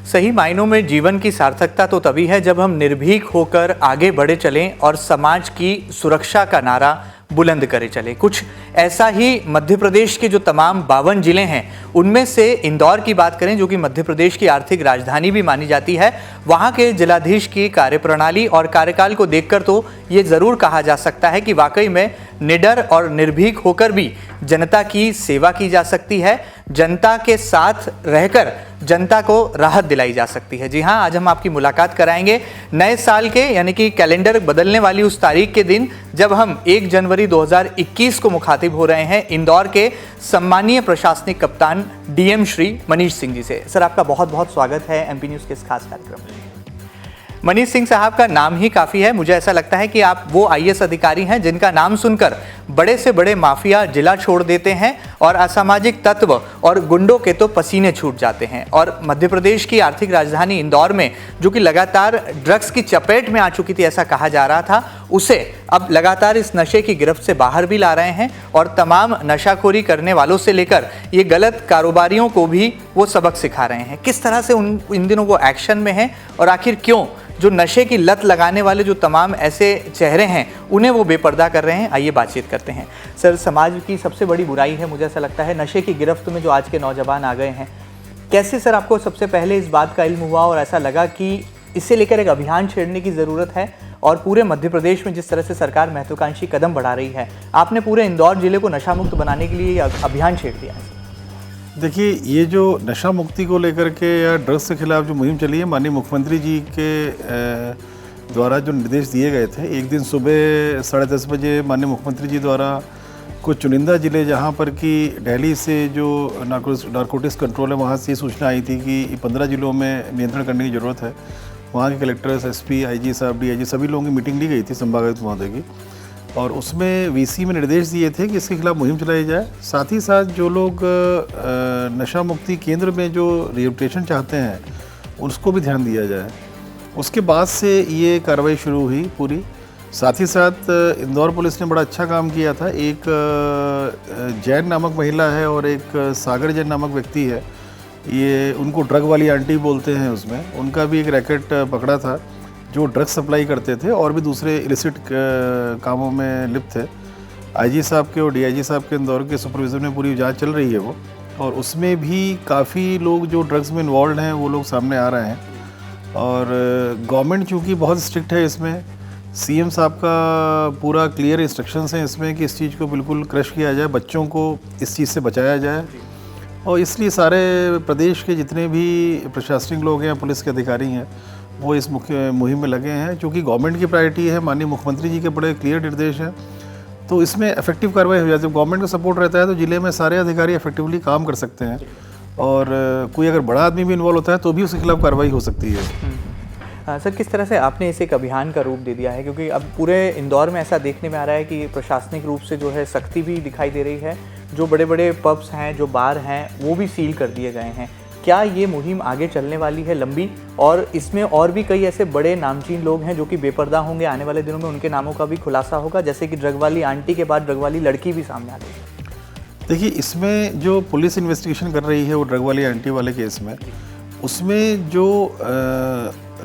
सही मायनों में जीवन की सार्थकता तो तभी है जब हम निर्भीक होकर आगे बढ़े चलें और समाज की सुरक्षा का नारा बुलंद करे चले। कुछ ऐसा ही मध्य प्रदेश के जो तमाम 52 जिले हैं उनमें से इंदौर की बात करें, जो कि मध्य प्रदेश की आर्थिक राजधानी भी मानी जाती है, वहां के जिलाधीश की कार्यप्रणाली और कार्यकाल को देखकर तो ये जरूर कहा जा सकता है कि वाकई में निडर और निर्भीक होकर भी जनता की सेवा की जा सकती है, जनता के साथ रहकर जनता को राहत दिलाई जा सकती है। जी हाँ, आज हम आपकी मुलाकात कराएंगे नए साल के, यानी कि कैलेंडर बदलने वाली उस तारीख के दिन जब हम 1 जनवरी 2021 को मुखातिब हो रहे हैं इंदौर के सम्मानीय प्रशासनिक कप्तान डीएम श्री मनीष सिंह जी से। सर, आपका बहुत बहुत स्वागत है एमपी न्यूज़ के इस खास कार्यक्रम में। मनीष सिंह साहब का नाम ही काफ़ी है, मुझे ऐसा लगता है कि आप वो आईएएस अधिकारी हैं जिनका नाम सुनकर बड़े से बड़े माफिया जिला छोड़ देते हैं और असामाजिक तत्व और गुंडों के तो पसीने छूट जाते हैं। और मध्य प्रदेश की आर्थिक राजधानी इंदौर में, जो कि लगातार ड्रग्स की चपेट में आ चुकी थी ऐसा कहा जा रहा था, उसे अब लगातार इस नशे की गिरफ्त से बाहर भी ला रहे हैं और तमाम नशाखोरी करने वालों से लेकर ये गलत कारोबारियों को भी वो सबक सिखा रहे हैं। किस तरह से इन दिनों वो एक्शन में हैं और आखिर क्यों जो नशे की लत लगाने वाले जो तमाम ऐसे चेहरे हैं उन्हें वो बेपर्दा कर रहे हैं, आइए बातचीत करते हैं। सर, समाज की सबसे बड़ी बुराई है, मुझे ऐसा लगता है, नशे की गिरफ्त में जो आज के नौजवान आ गए हैं। कैसे सर आपको सबसे पहले इस बात का इल्म हुआ और ऐसा लगा कि इससे लेकर एक अभियान छेड़ने की ज़रूरत है? और पूरे मध्य प्रदेश में जिस तरह से सरकार महत्वाकांक्षी कदम बढ़ा रही है, आपने पूरे इंदौर जिले को नशा मुक्त बनाने के लिए अभियान छेड़ दिया है। देखिए, ये जो नशा मुक्ति को लेकर के या ड्रग्स के खिलाफ जो मुहिम चली है, माननीय मुख्यमंत्री जी के द्वारा जो निर्देश दिए गए थे, एक दिन सुबह 10:30 बजे माननीय मुख्यमंत्री जी द्वारा कुछ चुनिंदा ज़िले जहाँ पर कि दिल्ली से जो नारकोटिक्स कंट्रोल है वहाँ से सूचना आई थी कि 15 जिलों में नियंत्रण करने की ज़रूरत है। वहाँ के कलेक्टर्स, एसपी, आईजी साहब, डीआईजी सभी लोगों की मीटिंग ली गई थी संभागायुक्त महोदय की, और उसमें वीसी में निर्देश दिए थे कि इसके खिलाफ मुहिम चलाई जाए। साथ ही साथ जो लोग नशा मुक्ति केंद्र में जो रिहेबिलिटेशन चाहते हैं उसको भी ध्यान दिया जाए। उसके बाद से ये कार्रवाई शुरू हुई पूरी। साथ ही साथ इंदौर पुलिस ने बड़ा अच्छा काम किया था। एक जैन नामक महिला है और एक सागर जैन नामक व्यक्ति है, ये उनको ड्रग वाली आंटी बोलते हैं, उसमें उनका भी एक रैकेट पकड़ा था जो ड्रग्स सप्लाई करते थे और भी दूसरे इलिसिट कामों में लिप्त थे। आईजी साहब के और डीआईजी साहब के इंदौर के सुपरविजन में पूरी जांच चल रही है वो, और उसमें भी काफ़ी लोग जो ड्रग्स में इन्वॉल्व हैं वो लोग सामने आ रहे हैं। और गवर्नमेंट चूँकि बहुत स्ट्रिक्ट है इसमें, सीएम साहब का पूरा क्लियर इंस्ट्रक्शंस हैं इसमें कि इस चीज़ को बिल्कुल क्रश किया जाए, बच्चों को इस चीज़ से बचाया जाए। और इसलिए सारे प्रदेश के जितने भी प्रशासनिक लोग हैं, पुलिस के अधिकारी हैं, वो इस मुख्य मुहिम में लगे हैं। क्योंकि गवर्नमेंट की प्रायोरिटी है, माननीय मुख्यमंत्री जी के बड़े क्लियर निर्देश हैं, तो इसमें इफेक्टिव कार्रवाई हो जाती है। गवर्नमेंट का सपोर्ट रहता है तो जिले में सारे अधिकारी इफेक्टिवली काम कर सकते हैं, और कोई अगर बड़ा आदमी भी इन्वॉल्व होता है तो भी उसके खिलाफ कार्रवाई हो सकती है। सर, किस तरह से आपने इसे एक अभियान का रूप दे दिया है, क्योंकि अब पूरे इंदौर में ऐसा देखने में आ रहा है कि प्रशासनिक रूप से जो है सख्ती भी दिखाई दे रही है, जो बड़े बड़े पब्स हैं, जो बार हैं, वो भी सील कर दिए गए हैं। क्या ये मुहिम आगे चलने वाली है लंबी, और इसमें और भी कई ऐसे बड़े नामचीन लोग हैं जो कि बेपर्दा होंगे, आने वाले दिनों में उनके नामों का भी खुलासा होगा, जैसे कि ड्रग वाली आंटी के बाद ड्रग वाली लड़की भी सामने आ गई? देखिए, इसमें जो पुलिस इन्वेस्टिगेशन कर रही है वो ड्रग वाली आंटी वाले केस में, उसमें जो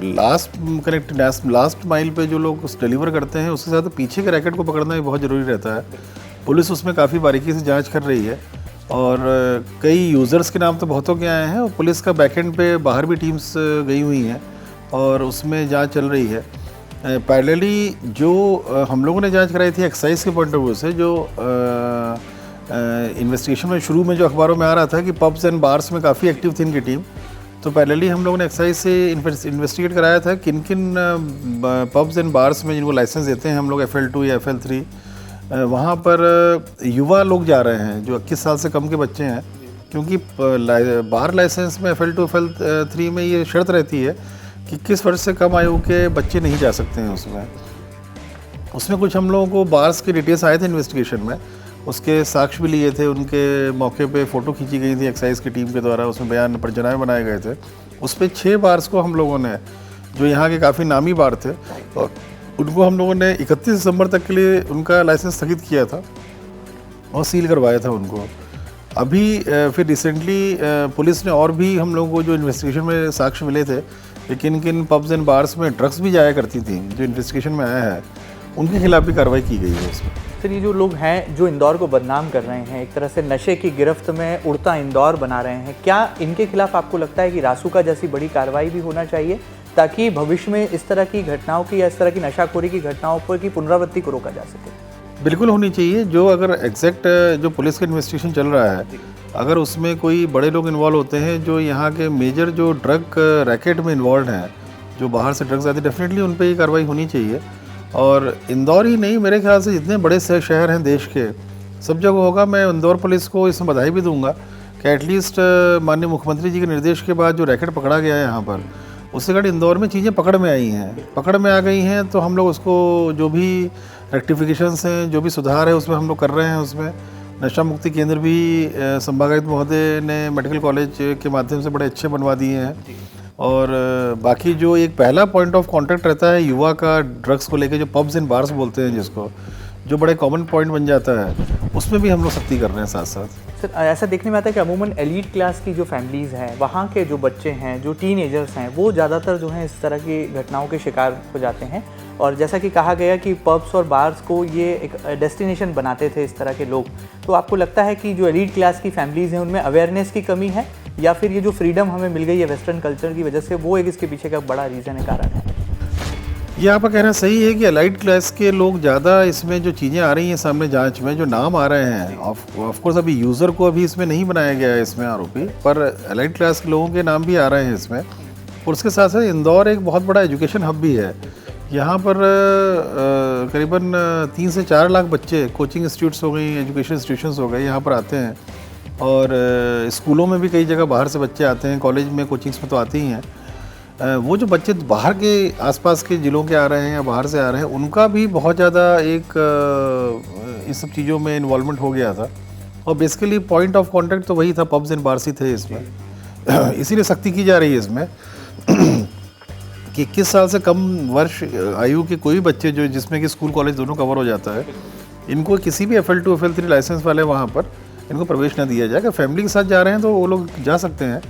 लास्ट माइल पे जो लोग डिलीवर करते हैं उसके साथ पीछे के रैकेट को पकड़ना भी बहुत ज़रूरी रहता है। पुलिस उसमें काफ़ी बारीकी से जांच कर रही है, और कई यूज़र्स के नाम तो बहुतों के आए हैं, और पुलिस का बैकएंड पे बाहर भी टीम्स गई हुई हैं और उसमें जांच चल रही है। पैरेलली जो हम लोगों ने जांच कराई थी एक्साइज के पॉइंट ऑफ व्यू से, जो इन्वेस्टिगेशन में शुरू में जो अखबारों में आ रहा था कि पब्स एंड बार्स में काफ़ी एक्टिव थी इनकी टीम, तो पैरेलली हम लोगों ने एक्साइज से इन्वेस्टिगेट कराया था किन किन पब्स एंड बार्स में जिनको लाइसेंस देते हैं हम लोग FL2 या FL3, वहाँ पर युवा लोग जा रहे हैं जो 21 साल से कम के बच्चे हैं, क्योंकि बार लाइसेंस में FL2 FL3 में ये शर्त रहती है कि 21 वर्ष से कम आयु के बच्चे नहीं जा सकते हैं उसमें कुछ हम लोगों को बार्स के डिटेल्स आए थे इन्वेस्टिगेशन में, उसके साक्ष्य भी लिए थे, उनके मौके पे फ़ोटो खींची गई थी एक्साइज की टीम के द्वारा, उसमें बयान परजनाए बनाए गए थे। उस पर 6 बार्स को हम लोगों ने, जो यहाँ के काफ़ी नामी बार थे, और उनको हम लोगों ने 31 दिसंबर तक के लिए उनका लाइसेंस स्थगित किया था और सील करवाया था उनको। अभी फिर रिसेंटली पुलिस ने और भी हम लोगों को जो इन्वेस्टिगेशन में साक्ष्य मिले थे कि किन किन पब्स एंड बार्स में ड्रग्स भी जाया करती थी, जो इन्वेस्टिगेशन में आया है, उनके खिलाफ भी कार्रवाई की गई है इसमें। सर, ये जो लोग हैं जो इंदौर को बदनाम कर रहे हैं, एक तरह से नशे की गिरफ्त में उड़ता इंदौर बना रहे हैं, क्या इनके खिलाफ आपको लगता है कि रासुका जैसी बड़ी कार्रवाई भी होना चाहिए ताकि भविष्य में इस तरह की घटनाओं की या इस तरह की नशाखोरी की घटनाओं पर की पुनरावृत्ति को रोका जा सके? बिल्कुल होनी चाहिए। जो अगर एग्जैक्ट जो पुलिस का इन्वेस्टिगेशन चल रहा है, अगर उसमें कोई बड़े लोग इन्वॉल्व होते हैं जो यहाँ के मेजर जो ड्रग रैकेट में इन्वॉल्व हैं, जो बाहर से ड्रग्स आते हैं, डेफिनेटली उन पर ही कार्रवाई होनी चाहिए। और इंदौर ही नहीं, मेरे ख्याल से जितने बड़े शहर हैं देश के, सब जगह होगा। मैं इंदौर पुलिस को इसमें बधाई भी दूंगा कि एटलीस्ट माननीय मुख्यमंत्री जी के निर्देश के बाद जो रैकेट पकड़ा गया है यहाँ पर, उससे कारण इंदौर में चीज़ें पकड़ में आई हैं, पकड़ में आ गई हैं। तो हम लोग उसको जो भी रेक्टिफिकेशंस हैं, जो भी सुधार है उसमें हम लोग कर रहे हैं। उसमें नशा मुक्ति केंद्र भी संभागायुक्त महोदय ने मेडिकल कॉलेज के माध्यम से बड़े अच्छे बनवा दिए हैं। और बाकी जो एक पहला पॉइंट ऑफ कांटेक्ट रहता है युवा का ड्रग्स को लेके, जो पब्स एंड बार्स बोलते हैं जिसको, जो बड़े कॉमन पॉइंट बन जाता है, उसमें भी हम लोग सख्ती कर रहे हैं साथ साथ। सर, ऐसा देखने में आता है कि अमूमन एलीट क्लास की जो फैमिलीज़ हैं, वहाँ के जो बच्चे हैं, जो टीनेजर्स हैं, वो ज़्यादातर जो हैं इस तरह की घटनाओं के शिकार हो जाते हैं। और जैसा कि कहा गया कि पब्स और बार्स को ये एक डेस्टिनेशन बनाते थे इस तरह के लोग, तो आपको लगता है कि जो एलीट क्लास की फैमिलीज़ हैं उनमें अवेयरनेस की कमी है, या फिर ये जो फ्रीडम हमें मिल गई है वेस्टर्न कल्चर की वजह से, वो एक इसके पीछे का बड़ा रीज़न है, कारण है? ये आपका कहना सही है कि एलाइट क्लास के लोग ज़्यादा इसमें जो चीज़ें आ रही हैं सामने जांच में, जो नाम आ रहे हैं, ऑफ कोर्स अभी यूज़र को अभी इसमें नहीं बनाया गया है इसमें आरोपी, पर एलाइट क्लास के लोगों के नाम भी आ रहे हैं इसमें। और उसके साथ साथ इंदौर एक बहुत बड़ा एजुकेशन हब भी है। यहाँ पर करीबन 3 से 4 लाख बच्चे, कोचिंग इंस्टीट्यूट्स हो गई, एजुकेशन इंस्टीट्यूशंस हो गए, यहाँ पर आते हैं। और स्कूलों में भी कई जगह बाहर से बच्चे आते हैं, कॉलेज में, कोचिंग्स में तो आते ही हैं। वो जो बच्चे बाहर के आसपास के ज़िलों के आ रहे हैं या बाहर से आ रहे हैं, उनका भी बहुत ज़्यादा एक इस सब चीज़ों में इन्वॉल्वमेंट हो गया था। और बेसिकली पॉइंट ऑफ कांटेक्ट तो वही था, पब्स एंड बार्स ही थे इसमें। इसीलिए सख्ती की जा रही है इसमें कि 21 साल से कम वर्ष आयु के कोई बच्चे जो, जिसमें कि स्कूल कॉलेज दोनों कवर हो जाता है, इनको किसी भी FL2 FL3 लाइसेंस वाले वहाँ पर इनको प्रवेश न दिया जाए। अगर फैमिली के साथ जा रहे हैं तो वो लोग जा सकते हैं,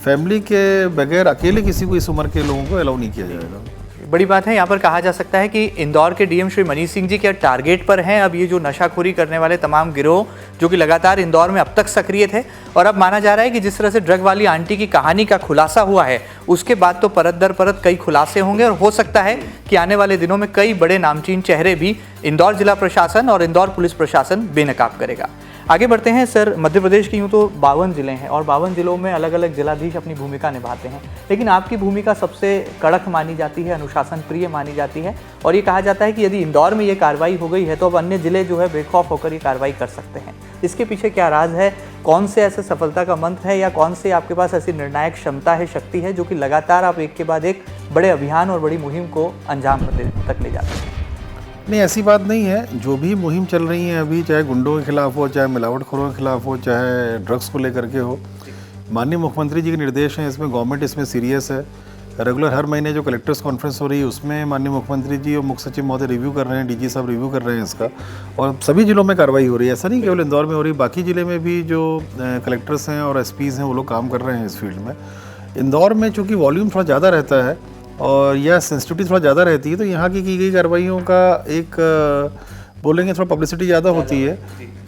फैमिली के बगैर अकेले किसी को इस उम्र के लोगों को अलाउ नहीं किया जाएगा। बड़ी बात है। यहाँ पर कहा जा सकता है कि इंदौर के डीएम श्री मनीष सिंह जी के टारगेट पर हैं अब ये जो नशाखोरी करने वाले तमाम गिरोह, जो कि लगातार इंदौर में अब तक सक्रिय थे। और अब माना जा रहा है कि जिस तरह से ड्रग वाली आंटी की कहानी का खुलासा हुआ है, उसके बाद तो परत दर परत कई खुलासे होंगे और हो सकता है कि आने वाले दिनों में कई बड़े नामचीन चेहरे भी इंदौर जिला प्रशासन और इंदौर पुलिस प्रशासन बेनकाब करेगा। आगे बढ़ते हैं सर। मध्य प्रदेश के यूँ तो 52 ज़िले हैं और 52 ज़िलों में अलग अलग जिलाधीश अपनी भूमिका निभाते हैं, लेकिन आपकी भूमिका सबसे कड़क मानी जाती है, अनुशासन प्रिय मानी जाती है। और ये कहा जाता है कि यदि इंदौर में ये कार्रवाई हो गई है तो अब अन्य ज़िले जो है बेखौफ होकर ये कार्रवाई कर सकते हैं। इसके पीछे क्या राज है? कौन से ऐसे सफलता का मंत्र है, या कौन से आपके पास ऐसी निर्णायक क्षमता है, शक्ति है, जो कि लगातार आप एक के बाद एक बड़े अभियान और बड़ी मुहिम को अंजाम तक ले जाते हैं? नहीं, ऐसी बात नहीं है। जो भी मुहिम चल रही है अभी, चाहे गुंडों के खिलाफ हो, चाहे मिलावटखोरों के खिलाफ हो, चाहे ड्रग्स को लेकर के हो, माननीय मुख्यमंत्री जी के निर्देश हैं। इसमें गवर्नमेंट इसमें सीरियस है। रेगुलर हर महीने जो कलेक्टर्स कॉन्फ्रेंस हो रही है उसमें माननीय मुख्यमंत्री जी और मुख्य सचिव महोदय रिव्यू कर रहे हैं, DG साहब रिव्यू कर रहे हैं इसका, और सभी जिलों में कार्रवाई हो रही है। ऐसा नहीं केवल इंदौर में हो रही, बाकी ज़िले में भी जो कलेक्टर्स हैं और SPs हैं वो लोग काम कर रहे हैं इस फील्ड में। इंदौर में चूँकि वॉल्यूम थोड़ा ज़्यादा रहता है और यह सेंसिटिविटी थोड़ा ज़्यादा रहती है, तो यहाँ की गई कार्रवाइयों का एक बोलेंगे थोड़ा पब्लिसिटी ज़्यादा होती है,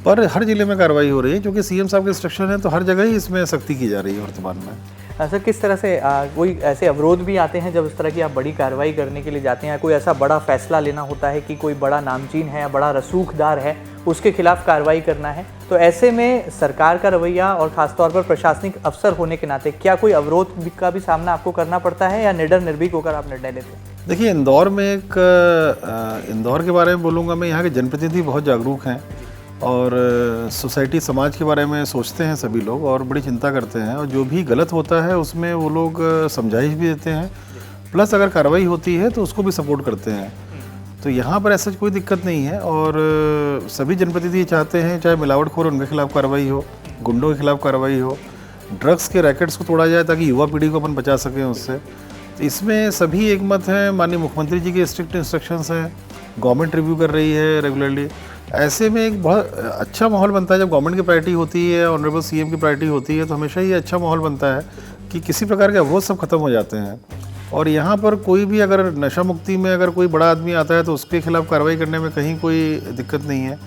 पर हर ज़िले में कार्रवाई हो रही है क्योंकि CM साहब के इंस्ट्रक्शन है, तो हर जगह ही इसमें सख्ती की जा रही है वर्तमान में। सर, किस तरह से कोई ऐसे अवरोध भी आते हैं जब इस तरह की आप बड़ी कार्रवाई करने के लिए जाते हैं? कोई ऐसा बड़ा फैसला लेना होता है कि कोई बड़ा नामचीन है, बड़ा रसूखदार है, उसके खिलाफ कार्रवाई करना है, तो ऐसे में सरकार का रवैया और ख़ासतौर पर प्रशासनिक अफसर होने के नाते क्या कोई अवरोध का भी सामना आपको करना पड़ता है, या निडर निर्भीक होकर आप निर्णय लेते हैं? देखिए, इंदौर में इंदौर के बारे में बोलूँगा मैं, यहाँ के जनप्रतिनिधि बहुत जागरूक हैं और सोसाइटी समाज के बारे में सोचते हैं सभी लोग और बड़ी चिंता करते हैं, और जो भी गलत होता है उसमें वो लोग समझाइश भी देते हैं, प्लस अगर कार्रवाई होती है तो उसको भी सपोर्ट करते हैं। तो यहाँ पर ऐसा कोई दिक्कत नहीं है और सभी जनप्रतिनिधि चाहते हैं चाहे मिलावटखोर उनके खिलाफ कार्रवाई हो, गुंडों के खिलाफ कार्रवाई हो, ड्रग्स के रैकेट्स को तोड़ा जाए ताकि युवा पीढ़ी को अपन बचा सकें उससे। तो इसमें सभी एक मत हैं, माननीय मुख्यमंत्री जी के स्ट्रिक्ट इंस्ट्रक्शंस हैं, गवर्नमेंट रिव्यू कर रही है रेगुलरली। ऐसे में एक बहुत अच्छा माहौल बनता है जब गवर्नमेंट की प्रायोरिटी होती है, ऑनरेबल सीएम की प्रायोरिटी होती है, तो हमेशा ये अच्छा माहौल बनता है कि किसी प्रकार के अवरोध सब खत्म हो जाते हैं। और यहाँ पर कोई भी अगर नशा मुक्ति में अगर कोई बड़ा आदमी आता है तो उसके खिलाफ कार्रवाई करने में कहीं कोई दिक्कत नहीं है।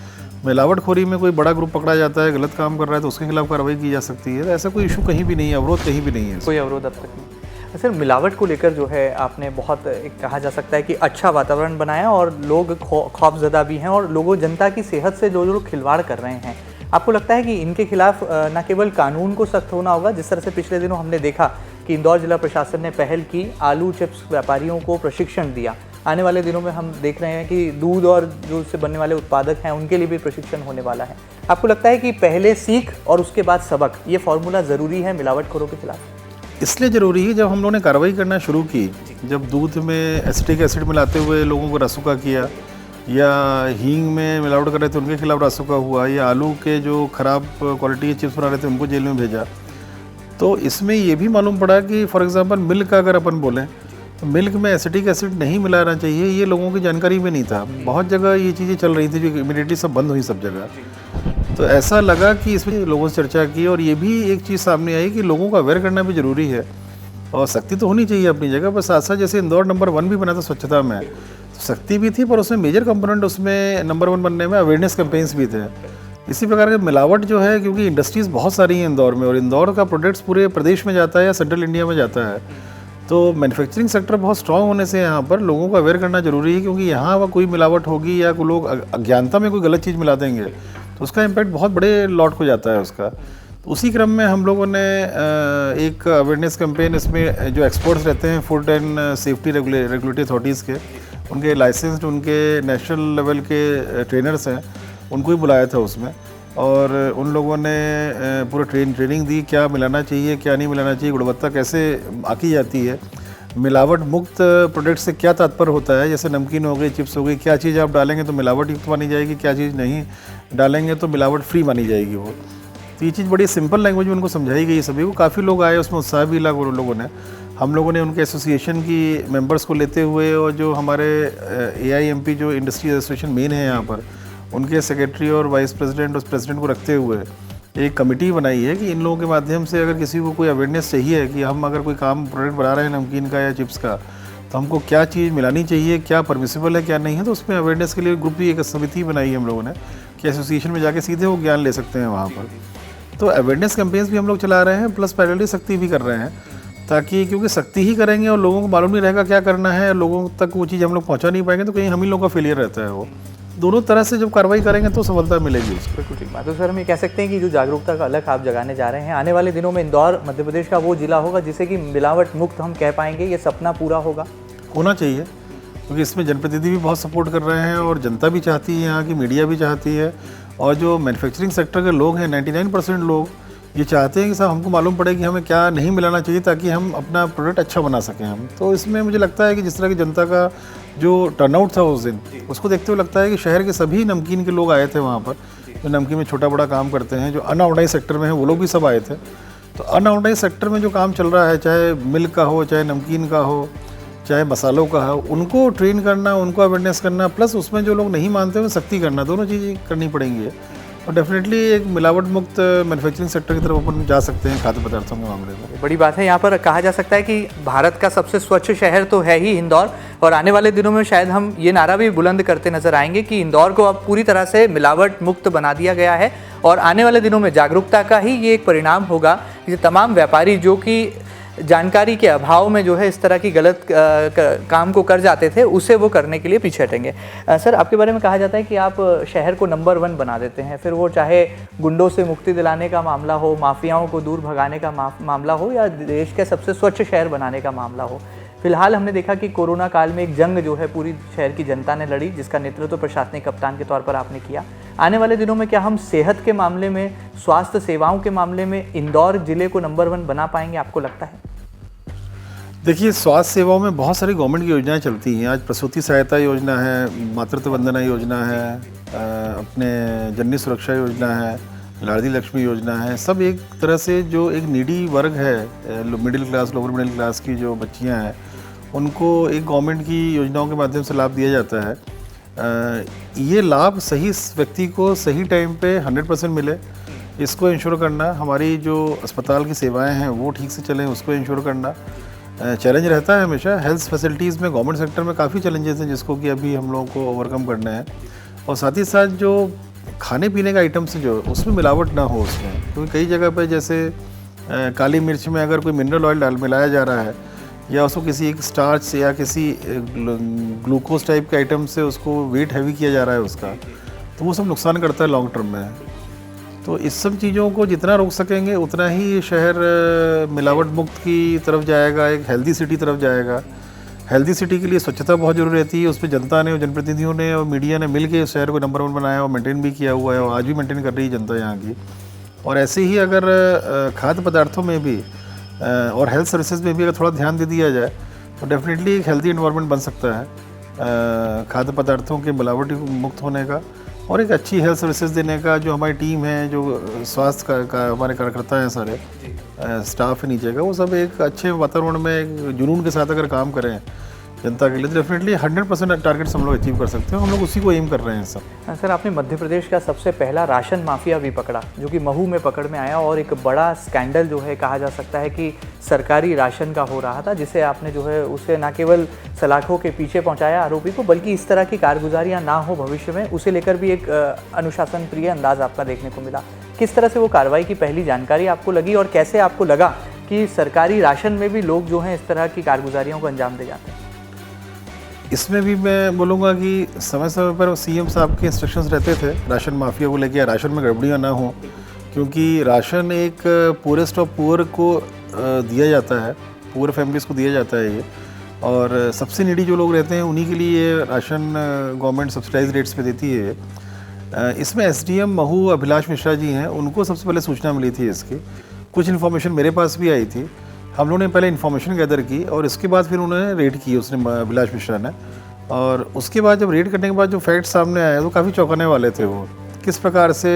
मिलावटखोरी में कोई बड़ा ग्रुप पकड़ा जाता है, गलत काम कर रहा है, तो उसके खिलाफ कार्रवाई की जा सकती है। तो ऐसा कोई इशू कहीं भी नहीं है, अवरोध कहीं भी नहीं है। कोई अवरोध अब तक नहीं। सर, मिलावट को लेकर जो है आपने बहुत एक कहा जा सकता है कि अच्छा वातावरण बनाया और लोग खौफजदा भी हैं और लोगों जनता की सेहत से जो लोग खिलवाड़ कर रहे हैं, आपको लगता है कि इनके खिलाफ न केवल कानून को सख्त होना होगा, जिस तरह से पिछले दिनों हमने देखा कि इंदौर जिला प्रशासन ने पहल की, आलू चिप्स व्यापारियों को प्रशिक्षण दिया। आने वाले दिनों में हम देख रहे हैं कि दूध और जो उससे बनने वाले उत्पादक हैं उनके लिए भी प्रशिक्षण होने वाला है। आपको लगता है कि पहले सीख और उसके बाद सबक, ये फॉर्मूला ज़रूरी है मिलावटखोरों के खिलाफ? इसलिए ज़रूरी है, जब हम लोगों ने कार्रवाई करना शुरू की, जब दूध में एसिटिक एसिड मिलाते हुए लोगों को रासुका किया, या हींग में मिलावट कर रहे थे उनके खिलाफ रासुका हुआ, या आलू के जो ख़राब क्वालिटी के चिप्स बना रहे थे उनको जेल में भेजा, तो इसमें ये भी मालूम पड़ा कि फॉर एग्जांपल मिल्क का अगर अपन बोलें तो मिल्क में एसिटिक एसिड नहीं मिलाना चाहिए, ये लोगों की जानकारी में नहीं था। बहुत जगह ये चीज़ें चल रही थी जो इमीडिएटली सब बंद हुई सब जगह। तो ऐसा लगा कि इसमें लोगों से चर्चा की और ये भी एक चीज़ सामने आई कि लोगों को अवेयर करना भी ज़रूरी है और सख्ती तो होनी चाहिए अपनी जगह, पर साथ साथ जैसे इंदौर नंबर 1 भी बना था स्वच्छता में, तो सख्ती भी थी, पर उसमें मेजर कंपोनेंट उसमें नंबर 1 बनने में अवेयरनेस कैंपेन्स भी थे। इसी प्रकार के मिलावट जो है, क्योंकि इंडस्ट्रीज़ बहुत सारी हैं इंदौर में और इंदौर का प्रोडक्ट्स पूरे प्रदेश में जाता है या सेंट्रल इंडिया में जाता है, तो मैन्युफैक्चरिंग सेक्टर बहुत स्ट्रांग होने से यहाँ पर लोगों को अवेयर करना जरूरी है, क्योंकि यहाँ कोई मिलावट होगी या कोई लोग अज्ञानता में कोई गलत चीज़ मिला देंगे तो उसका इम्पैक्ट बहुत बड़े लॉट को जाता है उसका। तो उसी क्रम में हम लोगों ने एक अवेयरनेस कैंपेन, इसमें जो एक्सपर्ट्स रहते हैं food and safety regulatory authorities के, उनके लाइसेंस्ड, उनके नेशनल लेवल के ट्रेनर्स हैं, उनको ही बुलाया था उसमें, और उन लोगों ने पूरा ट्रेनिंग दी, क्या मिलाना चाहिए क्या नहीं मिलाना चाहिए, गुणवत्ता कैसे आकी जाती है, मिलावट मुक्त प्रोडक्ट से क्या तात्पर्य होता है, जैसे नमकीन हो गई, चिप्स हो गई, क्या चीज़ आप डालेंगे तो मिलावट युक्त मानी जाएगी, क्या चीज़ नहीं डालेंगे तो मिलावट फ्री मानी जाएगी वो। तो ये चीज़ बड़ी सिंपल लैंग्वेज में उनको समझाई गई सभी को, काफ़ी लोग आए, उसमें उत्साह भी लगा उन लोगों ने। हम लोगों ने उनके एसोसिएशन की मेंबर्स को लेते हुए और जो हमारे AIMP जो इंडस्ट्री एसोसिएशन मेन है यहाँ पर, उनके सेक्रेटरी और वाइस प्रेसिडेंट और प्रेसिडेंट को रखते हुए एक कमेटी बनाई है कि इन लोगों के माध्यम से अगर किसी को कोई अवेयरनेस चाहिए कि हम अगर कोई काम प्रोडक्ट बना रहे हैं नमकीन का या चिप्स का, तो हमको क्या चीज़ मिलानी चाहिए, क्या परमिसिबल है क्या नहीं है, तो उसमें अवेयरनेस के लिए ग्रुप की एक समिति बनाई है हम लोगों ने कि एसोसिएशन में जाके सीधे वो ज्ञान ले सकते हैं वहाँ पर। तो अवेयरनेस कैंपेन्स भी हम लोग चला रहे हैं, प्लस पैरेलली सख्ती भी कर रहे हैं, ताकि क्योंकि सख्ती ही करेंगे और लोगों को मालूम नहीं रहेगा क्या करना है, लोगों तक वो चीज़ हम लोग पहुँचा नहीं पाएंगे तो कहीं हम ही लोगों का फेलियर रहता है वो। दोनों तरह से जब कार्रवाई करेंगे तो सफलता मिलेगी उसको। बिल्कुल ठीक बात। तो सर, हम ये कह सकते हैं कि जो जागरूकता का अलग आप जगाने जा रहे हैं, आने वाले दिनों में इंदौर मध्य प्रदेश का वो जिला होगा जिसे कि मिलावट मुक्त हम कह पाएंगे, ये सपना पूरा होना चाहिए, क्योंकि इसमें जनप्रतिनिधि भी बहुत सपोर्ट कर रहे हैं और जनता भी चाहती है, यहाँ की मीडिया भी चाहती है, और जो मैन्युफैक्चरिंग सेक्टर के लोग हैं 99% लोग ये चाहते हैं कि साहब हमको मालूम पड़े कि हमें क्या नहीं मिलाना चाहिए ताकि हम अपना प्रोडक्ट अच्छा बना सकें हम। तो इसमें मुझे लगता है कि जिस तरह की जनता का जो टर्नआउट था उस दिन, उसको देखते हुए लगता है कि शहर के सभी नमकीन के लोग आए थे वहाँ पर, जो नमकीन में छोटा बड़ा काम करते हैं, जो अनऑर्गेनाइज सेक्टर में हैं वो लोग भी सब आए थे। तो अनऑर्गेनाइज सेक्टर में जो काम चल रहा है, चाहे मिल्क का हो, चाहे नमकीन का हो, चाहे मसालों का हो, उनको ट्रेन करना, उनको अवेयरनेस करना, प्लस उसमें जो लोग नहीं मानते हैं सख्ती करना, दोनों चीज़ें करनी पड़ेंगी। और डेफिनेटली एक मिलावट मुक्त मैन्युफैक्चरिंग सेक्टर की तरफ अपन जा सकते हैं खाद्य पदार्थों के मामले में। बड़ी बात है। यहाँ पर कहा जा सकता है कि भारत का सबसे स्वच्छ शहर तो है ही इंदौर, और आने वाले दिनों में शायद हम ये नारा भी बुलंद करते नजर आएंगे कि इंदौर को अब पूरी तरह से मिलावट मुक्त बना दिया गया है। और आने वाले दिनों में जागरूकता का ही ये एक परिणाम होगा कि तमाम व्यापारी जो कि जानकारी के अभाव में जो है इस तरह की गलत काम को कर जाते थे, उसे वो करने के लिए पीछे हटेंगे। सर, आपके बारे में कहा जाता है कि आप शहर को नंबर 1 बना देते हैं, फिर वो चाहे गुंडों से मुक्ति दिलाने का मामला हो, माफियाओं को दूर भगाने का मामला हो, या देश के सबसे स्वच्छ शहर बनाने का मामला हो। फिलहाल हमने देखा कि कोरोना काल में एक जंग जो है पूरी शहर की जनता ने लड़ी, जिसका नेतृत्व तो प्रशासनिक कप्तान के तौर पर आपने किया। आने वाले दिनों में क्या हम सेहत के मामले में, स्वास्थ्य सेवाओं के मामले में इंदौर जिले को नंबर 1 बना पाएंगे, आपको लगता है? देखिए, स्वास्थ्य सेवाओं में बहुत सारी गवर्नमेंट की योजनाएं चलती हैं। आज प्रसूति सहायता योजना है, मातृत्व वंदना योजना है, अपने जननी सुरक्षा योजना है, लाडली लक्ष्मी योजना है। सब एक तरह से जो एक नीडी वर्ग है, middle class, lower middle class की जो बच्चियां हैं, उनको एक गवर्नमेंट की योजनाओं के माध्यम से लाभ दिया जाता है। ये लाभ सही व्यक्ति को सही टाइम पे 100% मिले, इसको इंश्योर करना, हमारी जो अस्पताल की सेवाएं हैं वो ठीक से चलें, उसको इंश्योर करना चैलेंज रहता है हमेशा। हेल्थ फैसिलिटीज़ में गवर्नमेंट सेक्टर में काफ़ी चैलेंजेस हैं जिसको कि अभी हम लोगों को ओवरकम करना है। और साथ ही साथ जो खाने पीने का आइटम्स जो उसमें मिलावट ना हो उसमें, क्योंकि कई जगह पे जैसे काली मिर्च में अगर कोई मिनरल ऑयल मिलाया जा रहा है या उसको किसी एक स्टार्च से या किसी ग्लूकोज टाइप के आइटम से उसको वेट हैवी किया जा रहा है उसका, तो वो सब नुकसान करता है लॉन्ग टर्म में। तो इस सब चीज़ों को जितना रोक सकेंगे उतना ही ये शहर मिलावट मुक्त की तरफ जाएगा, एक हेल्दी सिटी तरफ जाएगा। हेल्दी सिटी के लिए स्वच्छता बहुत जरूरी रहती है, उसमें जनता ने और जनप्रतिनिधियों ने और मीडिया ने मिल के इस शहर को नंबर 1 बनाया और मेंटेन भी किया हुआ है और आज भी मेंटेन कर रही है जनता यहाँ की। और ऐसे ही अगर खाद्य पदार्थों में भी और हेल्थ सर्विसेज में भी अगर थोड़ा ध्यान दे दिया जाए तो डेफिनेटली एक हेल्दी एनवायरनमेंट बन सकता है खाद्य पदार्थों के मिलावटी मुक्त होने का और एक अच्छी हेल्थ सर्विसेज देने का। जो हमारी टीम है, जो स्वास्थ्य का हमारे कार्यकर्ता हैं, सारे स्टाफ है नीचे का, वो सब एक अच्छे वातावरण में एक जुनून के साथ अगर काम करें जनता के लिए तो डेफिनेटली 100% टारगेट्स हम लोग अचीव कर सकते हैं। हम लोग उसी को एम कर रहे हैं सब। सर, आपने मध्य प्रदेश का सबसे पहला राशन माफिया भी पकड़ा जो कि महू में पकड़ में आया और एक बड़ा स्कैंडल जो है कहा जा सकता है कि सरकारी राशन का हो रहा था, जिसे आपने जो है उसे न केवल सलाखों के पीछे पहुंचाया आरोपी को, बल्कि इस तरह की कारगुजारियां ना हो भविष्य में उसे लेकर भी एक अनुशासन प्रिय अंदाज आपका देखने को मिला। किस तरह से वो कार्रवाई की पहली जानकारी आपको लगी और कैसे आपको लगा कि सरकारी राशन में भी लोग जो हैं इस तरह की कारगुजारियों को अंजाम दे जाते हैं? इसमें भी मैं बोलूँगा कि समय समय पर सीएम साहब के इंस्ट्रक्शंस रहते थे राशन माफिया को लेकर, राशन में गड़बड़ियाँ ना हो, क्योंकि राशन एक पुअरेस्ट ऑफ पुअर को दिया जाता है, पुअर फैमिलीज़ को दिया जाता है ये, और सबसे नीडी जो लोग रहते हैं उन्हीं के लिए ये राशन गवर्नमेंट सब्सिडाइज रेट्स पे देती है। इसमें एसडीएम महू अभिलाष मिश्रा जी हैं, उनको सबसे पहले सूचना मिली थी इसकी। कुछ इन्फॉर्मेशन मेरे पास भी आई थी, हम लोगों ने पहले इन्फॉर्मेशन गैदर की और इसके बाद फिर उन्होंने रेड की उसने अभिलाष मिश्रा ने। और उसके बाद जब रेड करने के बाद जो फैक्ट सामने आए तो काफ़ी चौंकाने वाले थे। वो किस प्रकार से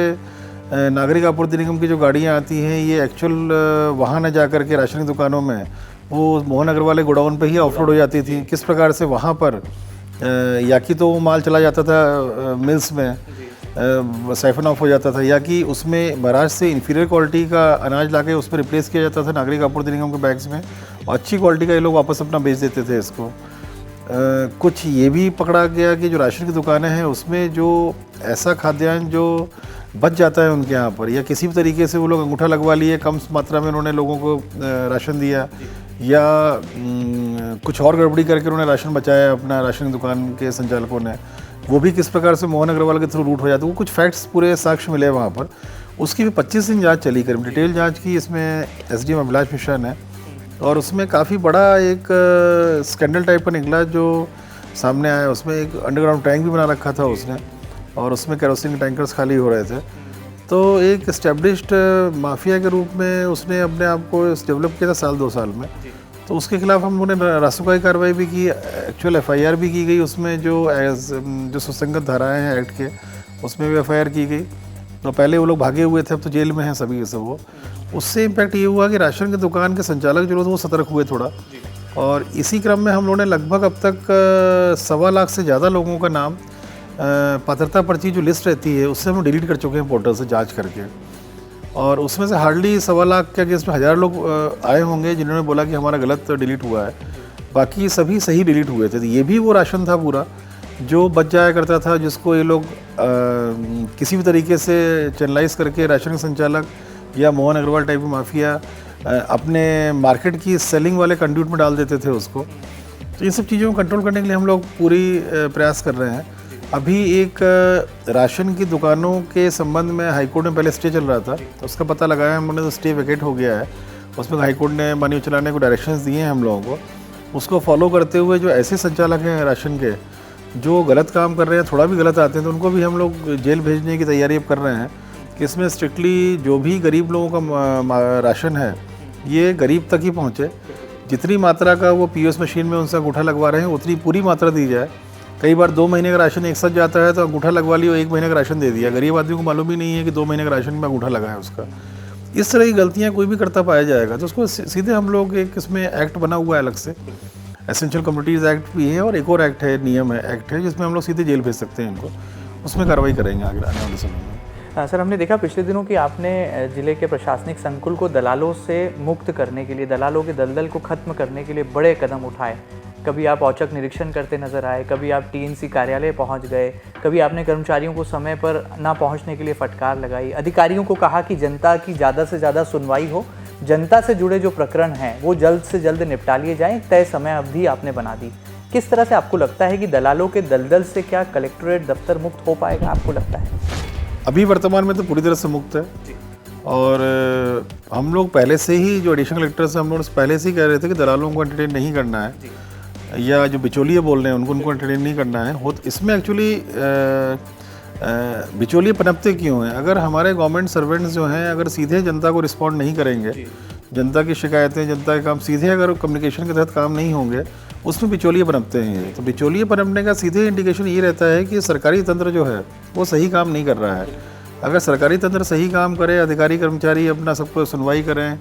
नागरिक आपूर्ति निगम की जो गाड़ियाँ आती हैं ये एक्चुअल वहाँ न जा कर के राशन की दुकानों में वो मोहन अग्रवाल गोडाउन पे ही ऑफलोड हो जाती थी। किस प्रकार से वहाँ पर या कि तो वो माल चला जाता था मिल्स में, साइफन ऑफ हो जाता था, या कि उसमें महाराष्ट्र से इन्फीरियर क्वालिटी का अनाज लाके उस पर रिप्लेस किया जाता था नागरिक आपूर्ति निगम के बैग्स में, और अच्छी क्वालिटी का ये लोग वापस अपना बेच देते थे इसको। कुछ ये भी पकड़ा गया कि जो राशन की दुकानें हैं उसमें जो ऐसा खाद्यान्न जो बच जाता है उनके यहाँ पर, या किसी भी तरीके से वो लोग अंगूठा लगवा लिए, कम मात्रा में उन्होंने लोगों को राशन दिया, या कुछ और गड़बड़ी करके उन्होंने राशन बचाया अपना राशन दुकान के संचालकों ने, वो भी किस प्रकार से मोहन अग्रवाल के थ्रू रूट हो जाते, वो कुछ फैक्ट्स पूरे साक्ष्य मिले वहाँ पर। उसकी भी 25 दिन जांच चली करीब, डिटेल जांच की इसमें एसडीएम अभिलाष मिश्रा ने, और उसमें काफ़ी बड़ा एक स्कैंडल टाइप का निकला जो सामने आया। उसमें एक अंडरग्राउंड टैंक भी बना रखा था उसने, और उसमें केरोसिन के टैंकर्स खाली हो रहे थे। तो एक एस्टेब्लिश्ड माफिया के रूप में उसने अपने आप को डेवलप किया था साल 2 साल में। तो उसके खिलाफ हम लोगों ने रासुकाई कार्रवाई भी की, एक्चुअल एफआईआर भी की गई उसमें, जो सुसंगत धाराएं हैं एक्ट के उसमें भी एफआईआर की गई। तो पहले वो लोग भागे हुए थे, अब तो जेल में हैं सभी के सब। वो उससे इम्पैक्ट ये हुआ कि राशन की दुकान के संचालक जो लोग वो सतर्क हुए थोड़ा, और इसी क्रम में हम लोगों ने लगभग अब तक 1.25 लाख से ज़्यादा लोगों का नाम पात्रता पर्ची जो लिस्ट रहती है उससे हम डिलीट कर चुके हैं पोर्टल से जांच करके, और उसमें से हार्डली 1.25 लाख के अगेंस्ट में 1000 लोग आए होंगे जिन्होंने बोला कि हमारा गलत डिलीट हुआ है, बाकी सभी सही डिलीट हुए थे। तो ये भी वो राशन था पूरा जो बच जाया करता था, जिसको ये लोग किसी भी तरीके से चैनलाइज करके राशन के संचालक या मोहन अग्रवाल टाइप की माफिया अपने मार्केट की सेलिंग वाले कंड्यूट में डाल देते थे उसको। तो इन सब चीज़ों को कंट्रोल करने के लिए हम लोग पूरी प्रयास कर रहे हैं। अभी एक राशन की दुकानों के संबंध में हाईकोर्ट में पहले स्टे चल रहा था, तो उसका पता लगाया हमने, तो स्टे वैकेट हो गया है। उसमें हाईकोर्ट ने माननीय उच्च न्यायालय को डायरेक्शंस दिए हैं हम लोगों को, उसको फॉलो करते हुए जो ऐसे संचालक हैं राशन के जो गलत काम कर रहे हैं, थोड़ा भी गलत आते हैं, तो उनको भी हम लोग जेल भेजने की तैयारी अब कर रहे हैं। कि इसमें स्ट्रिक्टली जो भी गरीब लोगों का राशन है ये गरीब तक ही पहुँचे, जितनी मात्रा का वो पीओएस मशीन में उनसे अंगूठा लगवा रहे हैं उतनी पूरी मात्रा दी जाए। कई बार 2 महीने का राशन एक साथ जाता है तो अंगूठा लगवा लिया, 1 महीने का राशन दे दिया, गरीब आदमी को मालूम ही नहीं है कि 2 महीने का राशन में अंगूठा लगा है उसका। इस तरह की गलतियाँ कोई भी करता पाया जाएगा तो उसको सीधे हम लोग एक इसमें एक्ट बना हुआ है अलग से, एसेंशियल कम्युनिटीज़ एक्ट भी है और एक और एक्ट है, नियम है, एक्ट है जिसमें हम लोग सीधे जेल भेज सकते हैं इनको, उसमें कार्रवाई करेंगे आगे आने वाले समय में। सर, हमने देखा पिछले दिनों कि आपने जिले के प्रशासनिक संकुल को दलालों से मुक्त करने के लिए, दलालों के दलदल को खत्म करने के लिए बड़े कदम उठाए। कभी आप औचक निरीक्षण करते नजर आए, कभी आप टीएनसी कार्यालय पहुंच गए, कभी आपने कर्मचारियों को समय पर ना पहुंचने के लिए फटकार लगाई, अधिकारियों को कहा कि जनता की ज़्यादा से ज़्यादा सुनवाई हो, जनता से जुड़े जो प्रकरण हैं वो जल्द से जल्द निपटा लिए जाएं, तय समय अवधि आपने बना दी। किस तरह से आपको लगता है कि दलालों के दलदल से क्या कलेक्ट्रेट दफ्तर मुक्त हो पाएगा, आपको लगता है? अभी वर्तमान में तो पूरी तरह से मुक्त है और हम लोग पहले से ही जो एडिशनल कलेक्टर से हम लोग पहले से ही कह रहे थे कि दलालों को एंटरटेन नहीं करना है या जो बिचौलिए बोल रहे हैं उनको एंटरटेन नहीं करना है। हो इसमें एक्चुअली बिचौलिए पनपते क्यों हैं? अगर हमारे गवर्नमेंट सर्वेंट्स जो हैं अगर सीधे जनता को रिस्पॉन्ड नहीं करेंगे, जनता की शिकायतें, जनता के काम सीधे अगर कम्युनिकेशन के तहत काम नहीं होंगे, उसमें बिचौलिए पनपते हैं। तो बिचौलिए पनपने का सीधे इंडिकेशन ये रहता है कि सरकारी तंत्र जो है वो सही काम नहीं कर रहा है। अगर सरकारी तंत्र सही काम करे, अधिकारी कर्मचारी अपना सबको सुनवाई करें,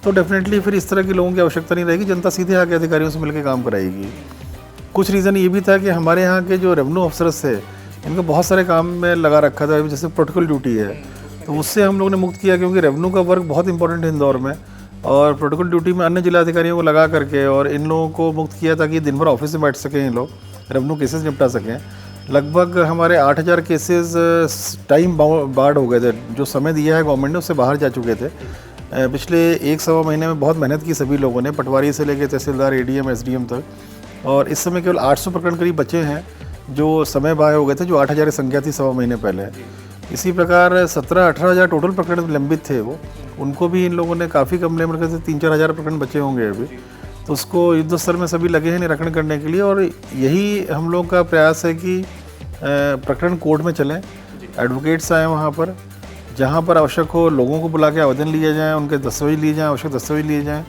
तो डेफिनेटली फिर इस तरह के लोगों की आवश्यकता नहीं रहेगी, जनता सीधे आके अधिकारियों से मिलकर काम कराएगी। कुछ रीज़न ये भी था कि हमारे यहाँ के जो रेवेन्यू अफसर्स थे इनको बहुत सारे काम में लगा रखा था, जैसे प्रोटोकॉल ड्यूटी है, तो उससे हम लोगों ने मुक्त किया क्योंकि रेवेन्यू का वर्क बहुत इंपॉर्टेंट है इंदौर में, और प्रोटोकॉल ड्यूटी में अन्य जिलाधिकारियों को लगा करके और इन लोगों को मुक्त किया ताकि दिन भर ऑफिस में बैठ सकें, ये लोग रेवेन्यू केसेस निपटा सकें। लगभग हमारे 8000 केसेस टाइम बार्ड हो गए थे, जो समय दिया है गवर्नमेंट ने उससे बाहर जा चुके थे। पिछले 1-1.25 महीने में बहुत मेहनत की सभी लोगों ने, पटवारी से लेकर तहसीलदार, एडीएम, एसडीएम तक, और इस समय केवल 800 प्रकरण करीब बचे हैं जो समय बाहर हो गए थे, जो 8000 की संख्या थी 1.25 महीने पहले। इसी प्रकार 17-18 हज़ार टोटल प्रकरण लंबित थे, वो उनको भी इन लोगों ने काफ़ी कम ले, मेरे से 3-4 हज़ार प्रकरण बचे होंगे अभी, तो उसको युद्ध स्तर में सभी लगे हैं निरीक्षण करने के लिए। और यही हम लोग का प्रयास है कि प्रकरण कोर्ट में चलें, एडवोकेट्स आएँ वहाँ पर, जहाँ पर आवश्यक हो लोगों को बुला के आवेदन लिए जाएँ, उनके दस्तावेज लिए जाएँ, आवश्यक दस्तावेज लिए जाएँ,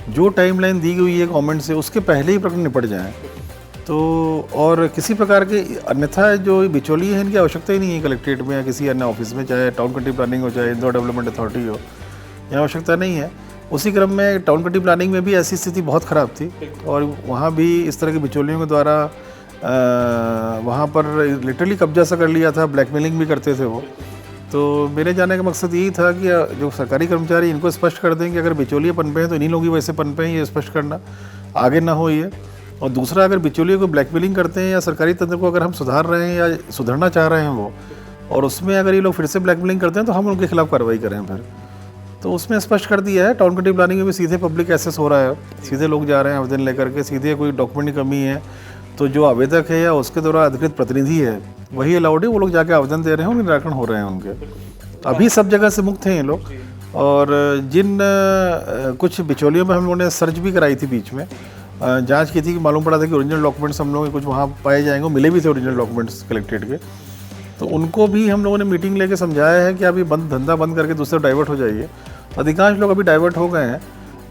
जो टाइमलाइन दी हुई है गवर्नमेंट से उसके पहले ही प्रकरण निपट जाएँ। तो और किसी प्रकार के अन्यथा जो बिचौलिए हैं इनकी आवश्यकता ही नहीं है कलेक्ट्रेट में या किसी अन्य ऑफिस में, चाहे टाउन कंट्री प्लानिंग हो, चाहे इंदौर डेवलपमेंट अथॉरिटी हो, यहाँ आवश्यकता नहीं है। उसी क्रम में टाउन कंट्री प्लानिंग में भी ऐसी स्थिति बहुत ख़राब थी और वहाँ भी इस तरह के बिचौलियों के द्वारा वहाँ पर लिटरली कब्जा सा कर लिया था, ब्लैकमेलिंग भी करते थे वो। तो मेरे जाने का मकसद यही था कि जो सरकारी कर्मचारी इनको स्पष्ट कर दें कि अगर बिचौलिए पनपे हैं तो इन्हीं लोग ही वैसे पनपे हैं, ये स्पष्ट करना आगे ना हो ये। और दूसरा, अगर बिचौलिए को ब्लैकमेलिंग करते हैं या सरकारी तंत्र को अगर हम सुधार रहे हैं या सुधरना चाह रहे हैं वो, और उसमें अगर ये लोग फिर से ब्लैकमेलिंग करते हैं तो हम उनके खिलाफ कार्रवाई करें फिर। तो उसमें स्पष्ट कर दिया है, टाउन कंट्री प्लानिंग में भी सीधे पब्लिक एक्सेस हो रहा है, सीधे लोग जा रहे हैं आवेदन लेकर के, सीधे कोई डॉक्यूमेंट की कमी है तो जो आवेदक है या उसके द्वारा अधिकृत प्रतिनिधि है वही अलाउड है, वो लोग जाके आवेदन दे रहे हैं, उनके निराकरण हो रहे हैं उनके। अभी सब जगह से मुक्त हैं ये लोग। और जिन कुछ बिचौलियों में हम लोगों ने सर्च भी कराई थी, बीच में जांच की थी कि मालूम पड़ा था कि ओरिजिनल डॉक्यूमेंट्स हम लोगों के कुछ वहाँ पाए जाएंगे, मिले भी थे ओरिजिनल डॉक्यूमेंट्स कलेक्ट्रेट के, तो उनको भी हम लोगों ने मीटिंग लेके समझाया है कि अभी धंधा बंद करके दूसरे डाइवर्ट हो जाइए। तो अधिकांश लोग अभी डाइवर्ट हो गए हैं।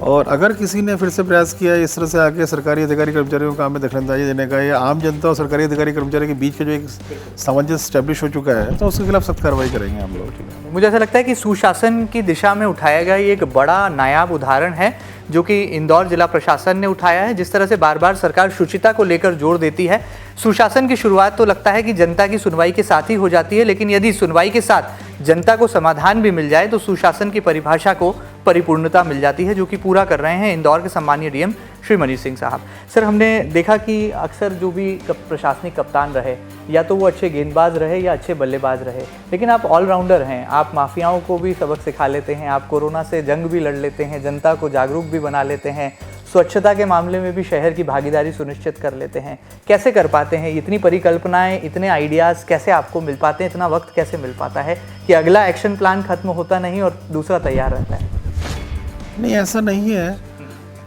और अगर किसी ने फिर से प्रयास किया इस तरह से आके सरकारी अधिकारी कर्मचारियों को काम में दखलंदाजी देने का, या आम जनता और सरकारी अधिकारी कर्मचारी के बीच का जो एक सामंजस्य स्टैब्लिश हो चुका है, तो उसके खिलाफ सख्त कार्रवाई करेंगे हम लोग। मुझे ऐसा लगता है कि सुशासन की दिशा में उठाया गया ये एक बड़ा नायाब उदाहरण है जो कि इंदौर जिला प्रशासन ने उठाया है। जिस तरह से बार बार सरकार शुचिता को लेकर जोर देती है, सुशासन की शुरुआत तो लगता है कि जनता की सुनवाई के साथ ही हो जाती है, लेकिन यदि सुनवाई के साथ जनता को समाधान भी मिल जाए तो सुशासन की परिभाषा को परिपूर्णता मिल जाती है, जो कि पूरा कर रहे हैं इंदौर के सम्मानीय डीएम श्री मनीष सिंह साहब। सर, हमने देखा कि अक्सर जो भी प्रशासनिक कप्तान रहे, या तो वो अच्छे गेंदबाज रहे या अच्छे बल्लेबाज रहे, लेकिन आप ऑलराउंडर हैं। आप माफियाओं को भी सबक सिखा लेते हैं, आप कोरोना से जंग भी लड़ लेते हैं, जनता को जागरूक भी बना लेते हैं, स्वच्छता के मामले में भी शहर की भागीदारी सुनिश्चित कर लेते हैं। कैसे कर पाते हैं इतनी परिकल्पनाएं, इतने आइडियाज़ कैसे आपको मिल पाते हैं, इतना वक्त कैसे मिल पाता है कि अगला एक्शन प्लान खत्म होता नहीं और दूसरा तैयार रहता है? नहीं, ऐसा नहीं है।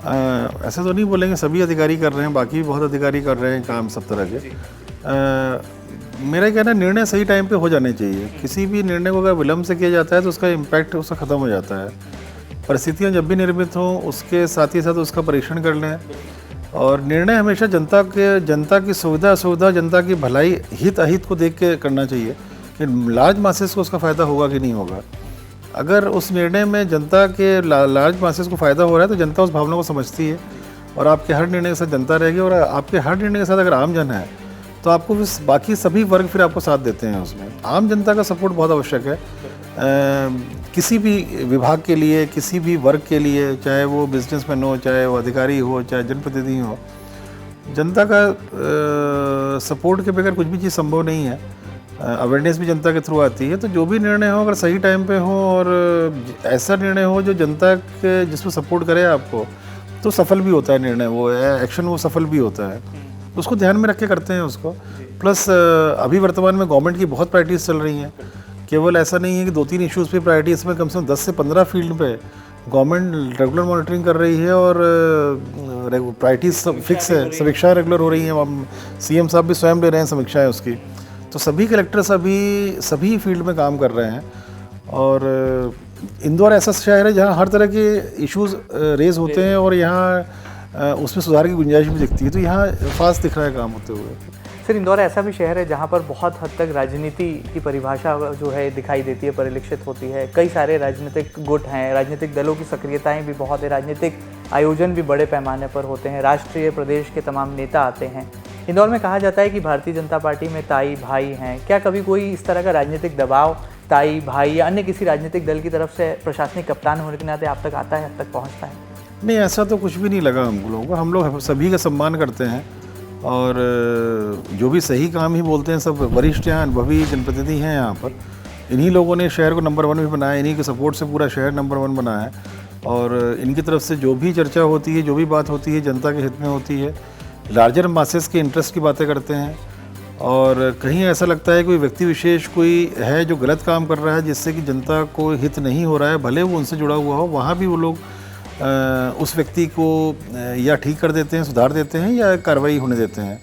ऐसा तो नहीं बोलेंगे सभी अधिकारी कर रहे हैं, बाकी भी बहुत अधिकारी कर रहे हैं काम सब तरह के। मेरा कहना, निर्णय सही टाइम पे हो जाने चाहिए। किसी भी निर्णय को अगर विलम्ब से किया जाता है तो उसका इम्पैक्ट उसका ख़त्म हो जाता है। परिस्थितियाँ जब भी निर्मित हों उसके साथ ही साथ उसका परीक्षण कर लें, और निर्णय हमेशा जनता की सुविधा, जनता की भलाई, हित अहित को देख के करना चाहिए कि लार्ज मासेस को उसका फ़ायदा होगा कि नहीं होगा। अगर उस निर्णय में जनता के लार्ज मासेस को फ़ायदा हो रहा है तो जनता उस भावना को समझती है और आपके हर निर्णय के साथ जनता रहेगी, और आपके हर निर्णय के साथ अगर आम जन है तो आपको बाकी सभी वर्ग फिर आपको साथ देते हैं। उसमें आम जनता का सपोर्ट बहुत आवश्यक है किसी भी विभाग के लिए, किसी भी वर्ग के लिए, चाहे वो बिजनेसमैन हो, चाहे वो अधिकारी हो, चाहे जनप्रतिनिधि हो। जनता का सपोर्ट के बगैर कुछ भी चीज़ संभव नहीं है। अवेयरनेस भी जनता के थ्रू आती है, तो जो भी निर्णय हो अगर सही टाइम पे हो और ऐसा निर्णय हो जो जनता के जिसमें सपोर्ट करे आपको, तो सफल भी होता है निर्णय, वो एक्शन वो सफल भी होता है। तो उसको ध्यान में रख के करते हैं उसको। प्लस अभी वर्तमान में गवर्नमेंट की बहुत प्रायोरिटीज़ चल रही हैं। केवल ऐसा नहीं है कि 2-3 इश्यूज़ पे प्रायोरिटी, इसमें कम से कम 10 से 15 फील्ड पे गवर्नमेंट रेगुलर मॉनिटरिंग कर रही है और प्रायोरिटीज फिक्स है, समीक्षाएँ रेगुलर हो रही हैं। सीएम साहब भी स्वयं ले रहे हैं समीक्षाएँ उसकी। तो सभी कलेक्टर्स अभी सभी फील्ड में काम कर रहे हैं। और इंदौर ऐसा शहर है जहाँ हर तरह के इश्यूज़ रेज होते हैं और यहाँ उसमें सुधार की गुंजाइश भी दिखती है। तो यहाँ फास्ट दिख रहा है काम होते हुए। सर, इंदौर ऐसा भी शहर है जहाँ पर बहुत हद तक राजनीति की परिभाषा जो है दिखाई देती है, परिलक्षित होती है। कई सारे राजनीतिक गुट हैं, राजनीतिक दलों की सक्रियताएं भी बहुत है, राजनीतिक आयोजन भी बड़े पैमाने पर होते हैं, राष्ट्रीय प्रदेश के तमाम नेता आते हैं। इंदौर में कहा जाता है कि भारतीय जनता पार्टी में ताई भाई हैं। क्या कभी कोई इस तरह का राजनीतिक दबाव ताई भाई या अन्य किसी राजनीतिक दल की तरफ से प्रशासनिक कप्तान होने के नाते आप तक आता है, अब तक पहुँचता है? नहीं, ऐसा तो कुछ भी नहीं लगा हम लोगों को। हम लोग सभी का सम्मान करते हैं और जो भी सही काम ही बोलते हैं। सब वरिष्ठ हैं, अनुभवी जनप्रतिनिधि हैं यहाँ पर। इन्हीं लोगों ने शहर को नंबर 1 भी बनाया, इन्हीं के सपोर्ट से पूरा शहर नंबर 1 बना है। और इनकी तरफ से जो भी चर्चा होती है, जो भी बात होती है, जनता के हित में होती है। लार्जर मासेस के इंटरेस्ट की बातें करते हैं। और कहीं ऐसा लगता है कोई व्यक्ति विशेष कोई है जो गलत काम कर रहा है जिससे कि जनता को हित नहीं हो रहा है, भले वो उनसे जुड़ा हुआ हो, वहाँ भी वो लोग उस व्यक्ति को या ठीक कर देते हैं, सुधार देते हैं या कार्रवाई होने देते हैं।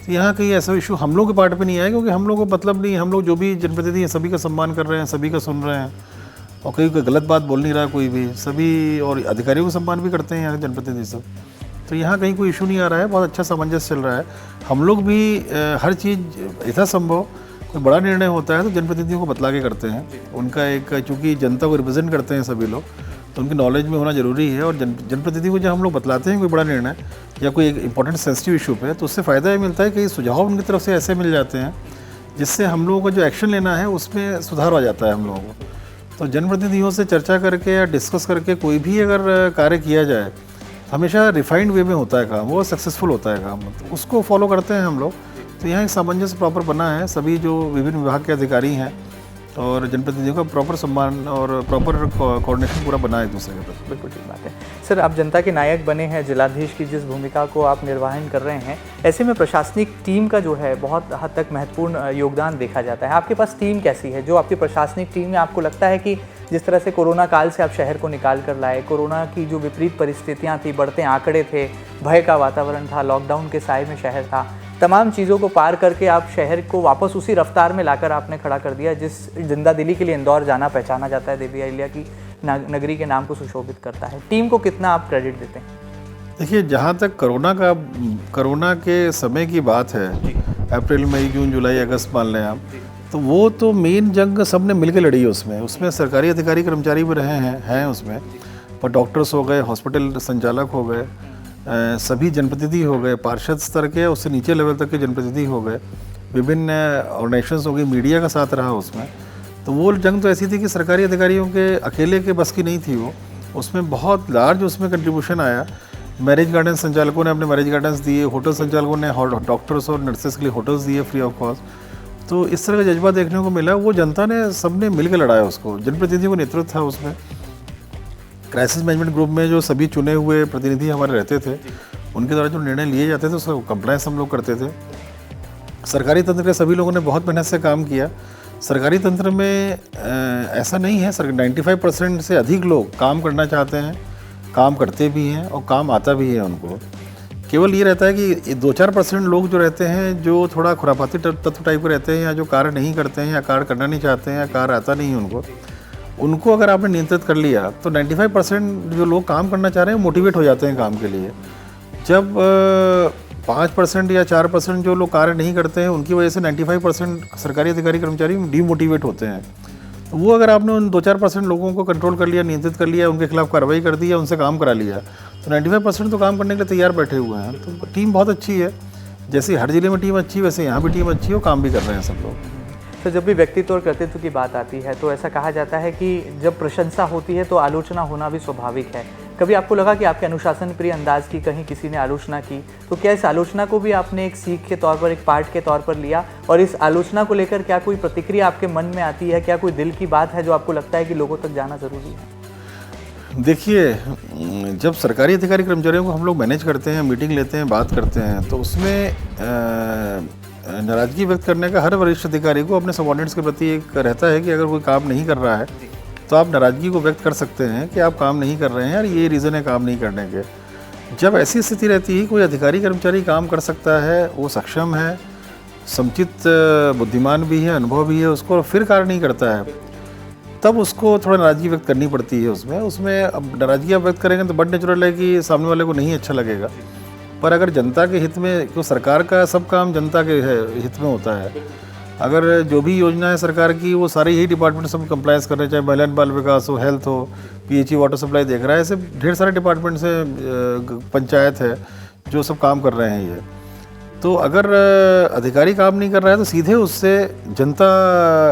तो यहाँ कहीं ऐसा इशू हम लोग के पार्ट पे नहीं आया, क्योंकि हम लोग को मतलब नहीं, हम लोग जो भी जनप्रतिनिधि हैं सभी का सम्मान कर रहे हैं, सभी का सुन रहे हैं और कहीं कोई गलत बात बोल नहीं रहा कोई भी। सभी और अधिकारियों को सम्मान भी करते हैं यहाँ के जनप्रतिनिधि सब। तो यहाँ कहीं कोई इशू नहीं आ रहा है, बहुत अच्छा सामंजस्य चल रहा है। हम लोग भी हर चीज़ यथासंभव कोई बड़ा निर्णय होता है तो जनप्रतिनिधियों को बतला के करते हैं। उनका एक, चूँकि जनता को रिप्रेजेंट करते हैं सभी लोग, तो उनकी नॉलेज में होना ज़रूरी है। और जनप्रतिनिधि को जब हम लोग बतलाते हैं कोई बड़ा निर्णय या कोई एक इंपॉर्टेंट सेंसिटिव इशू पे, तो उससे फ़ायदा ये मिलता है कि सुझाव उनकी तरफ से ऐसे मिल जाते हैं जिससे हम लोगों को जो एक्शन लेना है उसमें सुधार आ जाता है हम लोगों को। तो जनप्रतिनिधियों से चर्चा करके या डिस्कस करके कोई भी अगर कार्य किया जाए, हमेशा रिफाइंड वे में होता है काम, वो सक्सेसफुल होता है काम, तो उसको फॉलो करते हैं हम लोग। तो यहाँ एक सामंजस्य प्रॉपर बना है, सभी जो विभिन्न विभाग के अधिकारी हैं और जनप्रतिनिधियों का प्रॉपर सम्मान और प्रॉपर कोऑर्डिनेशन पूरा बना है एक दूसरे के तरफ। बिल्कुल ठीक बात है। सर, आप जनता के नायक बने हैं, जिलाधीश की जिस भूमिका को आप निर्वहन कर रहे हैं, ऐसे में प्रशासनिक टीम का जो है बहुत हद तक महत्वपूर्ण योगदान देखा जाता है। आपके पास टीम कैसी है? जो आपकी प्रशासनिक टीम में आपको लगता है कि जिस तरह से कोरोना काल से आप शहर को निकाल कर लाए, कोरोना की जो विपरीत परिस्थितियाँ थी, बढ़ते आंकड़े थे, भय का वातावरण था, लॉकडाउन के साए में शहर था, तमाम चीज़ों को पार करके आप शहर को वापस उसी रफ्तार में लाकर आपने खड़ा कर दिया जिस जिंदादिली के लिए इंदौर जाना पहचाना जाता है, देवी अहिल्या की नगरी के नाम को सुशोभित करता है। टीम को कितना आप क्रेडिट देते हैं? देखिए, जहाँ तक कोरोना के समय की बात है, अप्रैल, मई, जून, जुलाई, अगस्त मान लें आप, तो वो तो मेन जंग सब ने मिलकर लड़ी है। उसमें सरकारी अधिकारी कर्मचारी भी रहे हैं उसमें, पर डॉक्टर्स हो गए, हॉस्पिटल संचालक हो गए, सभी जनप्रतिनिधि हो गए, पार्षद स्तर के, उससे नीचे लेवल तक के जनप्रतिनिधि हो गए, विभिन्न ऑर्गेनाइजेशंस हो गई, मीडिया का साथ रहा उसमें। तो वो जंग तो ऐसी थी कि सरकारी अधिकारियों के अकेले के बस की नहीं थी वो, उसमें बहुत लार्ज उसमें कंट्रीब्यूशन आया। मैरिज गार्डन संचालकों ने अपने मैरिज गार्डन्स दिए, होटल संचालकों ने डॉक्टर्स और नर्सेस के लिए होटल्स दिए फ्री ऑफ कॉस्ट। तो इस तरह का जज्बा देखने को मिला। वो जनता ने सबने मिलकर लड़ाया उसको, जनप्रतिनिधियों का नेतृत्व था उसमें। क्राइसिस मैनेजमेंट ग्रुप में जो सभी चुने हुए प्रतिनिधि हमारे रहते थे, उनके द्वारा जो निर्णय लिए जाते थे उसका कंप्लायंस हम लोग करते थे। सरकारी तंत्र के सभी लोगों ने बहुत मेहनत से काम किया। सरकारी तंत्र में ऐसा नहीं है, 95% से अधिक लोग काम करना चाहते हैं, काम करते भी हैं और काम आता भी है उनको। केवल ये रहता है कि 2-4% लोग जो रहते हैं, जो थोड़ा खुराफाती तत्व टाइप के रहते हैं, या जो कार्य नहीं करते हैं, या कार्य करना नहीं चाहते हैं, या कार्य आता नहीं है उनको अगर आपने नियंत्रित कर लिया तो 95% जो लोग काम करना चाह रहे हैं मोटिवेट हो जाते हैं काम के लिए। जब 5% या 4% जो लोग कार्य नहीं करते हैं, उनकी वजह से 95% सरकारी अधिकारी कर्मचारी डीमोटिवेट होते हैं। तो वो अगर आपने उन 2-4% लोगों को कंट्रोल कर लिया, नियंत्रित कर लिया, उनके खिलाफ कार्रवाई कर दी या उनसे काम करा लिया, तो 95% तो काम करने के लिए तैयार बैठे हुए हैं। तो टीम बहुत अच्छी है, जैसे हर जिले में टीम अच्छी है वैसे यहाँ भी टीम अच्छी है, वो काम भी कर रहे हैं सब लोग। तो जब भी व्यक्तित्व और कर्तृत्व की बात आती है तो ऐसा कहा जाता है कि जब प्रशंसा होती है तो आलोचना होना भी स्वाभाविक है। कभी आपको लगा कि आपके अनुशासन प्रिय अंदाज की कहीं किसी ने आलोचना की, तो क्या इस आलोचना को भी आपने एक सीख के तौर पर, एक पार्ट के तौर पर लिया, और इस आलोचना को लेकर क्या कोई प्रतिक्रिया आपके मन में आती है, क्या कोई दिल की बात है जो आपको लगता है कि लोगों तक जाना ज़रूरी है? देखिए, जब सरकारी अधिकारी कर्मचारियों को हम लोग मैनेज करते हैं, मीटिंग लेते हैं, बात करते हैं, तो उसमें नाराज़गी व्यक्त करने का हर वरिष्ठ अधिकारी को अपने सबऑर्डिनेट्स के प्रति एक रहता है कि अगर कोई काम नहीं कर रहा है तो आप नाराज़गी को व्यक्त कर सकते हैं कि आप काम नहीं कर रहे हैं और ये रीज़न है काम नहीं करने के। जब ऐसी स्थिति रहती है, कोई अधिकारी कर्मचारी काम कर सकता है, वो सक्षम है, समुचित बुद्धिमान भी है, अनुभव भी है, उसको फिर कार्य नहीं करता है, तब उसको थोड़ा नाराज़गी व्यक्त करनी पड़ती है। उसमें अब नाराज़गी आप व्यक्त करेंगे तो बड़ा नेचुरल है कि सामने वाले को नहीं अच्छा लगेगा। पर अगर जनता के हित में, क्यों सरकार का सब काम जनता के हित में होता है, अगर जो भी योजना है सरकार की वो सारे यही डिपार्टमेंट सब कंप्लायंस कर रहे हैं, चाहे महिला एंड बाल विकास हो, हेल्थ हो, पीएचई वाटर सप्लाई देख रहा है, ऐसे ढेर सारे डिपार्टमेंट से, पंचायत है, जो सब काम कर रहे हैं ये। तो अगर अधिकारी काम नहीं कर रहा है तो सीधे उससे जनता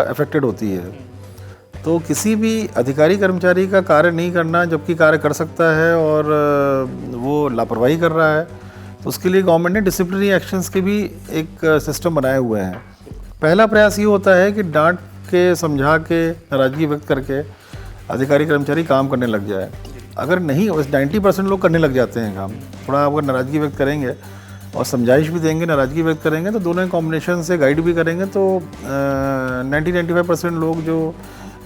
अफेक्टेड होती है। तो किसी भी अधिकारी कर्मचारी का कार्य नहीं करना जबकि कार्य कर सकता है और वो लापरवाही कर रहा है, तो उसके लिए गवर्नमेंट ने डिसिप्लिनरी एक्शंस के भी एक सिस्टम बनाए हुए हैं। पहला प्रयास ये होता है कि डांट के, समझा के, नाराज़गी व्यक्त करके अधिकारी कर्मचारी काम करने लग जाए। अगर नहीं, 90% लोग करने लग जाते हैं काम। थोड़ा अगर नाराज़गी व्यक्त करेंगे और समझाइश भी देंगे, नाराज़गी व्यक्त करेंगे, तो दोनों कॉम्बिनेशन से गाइड भी करेंगे तो 90-95% लोग जो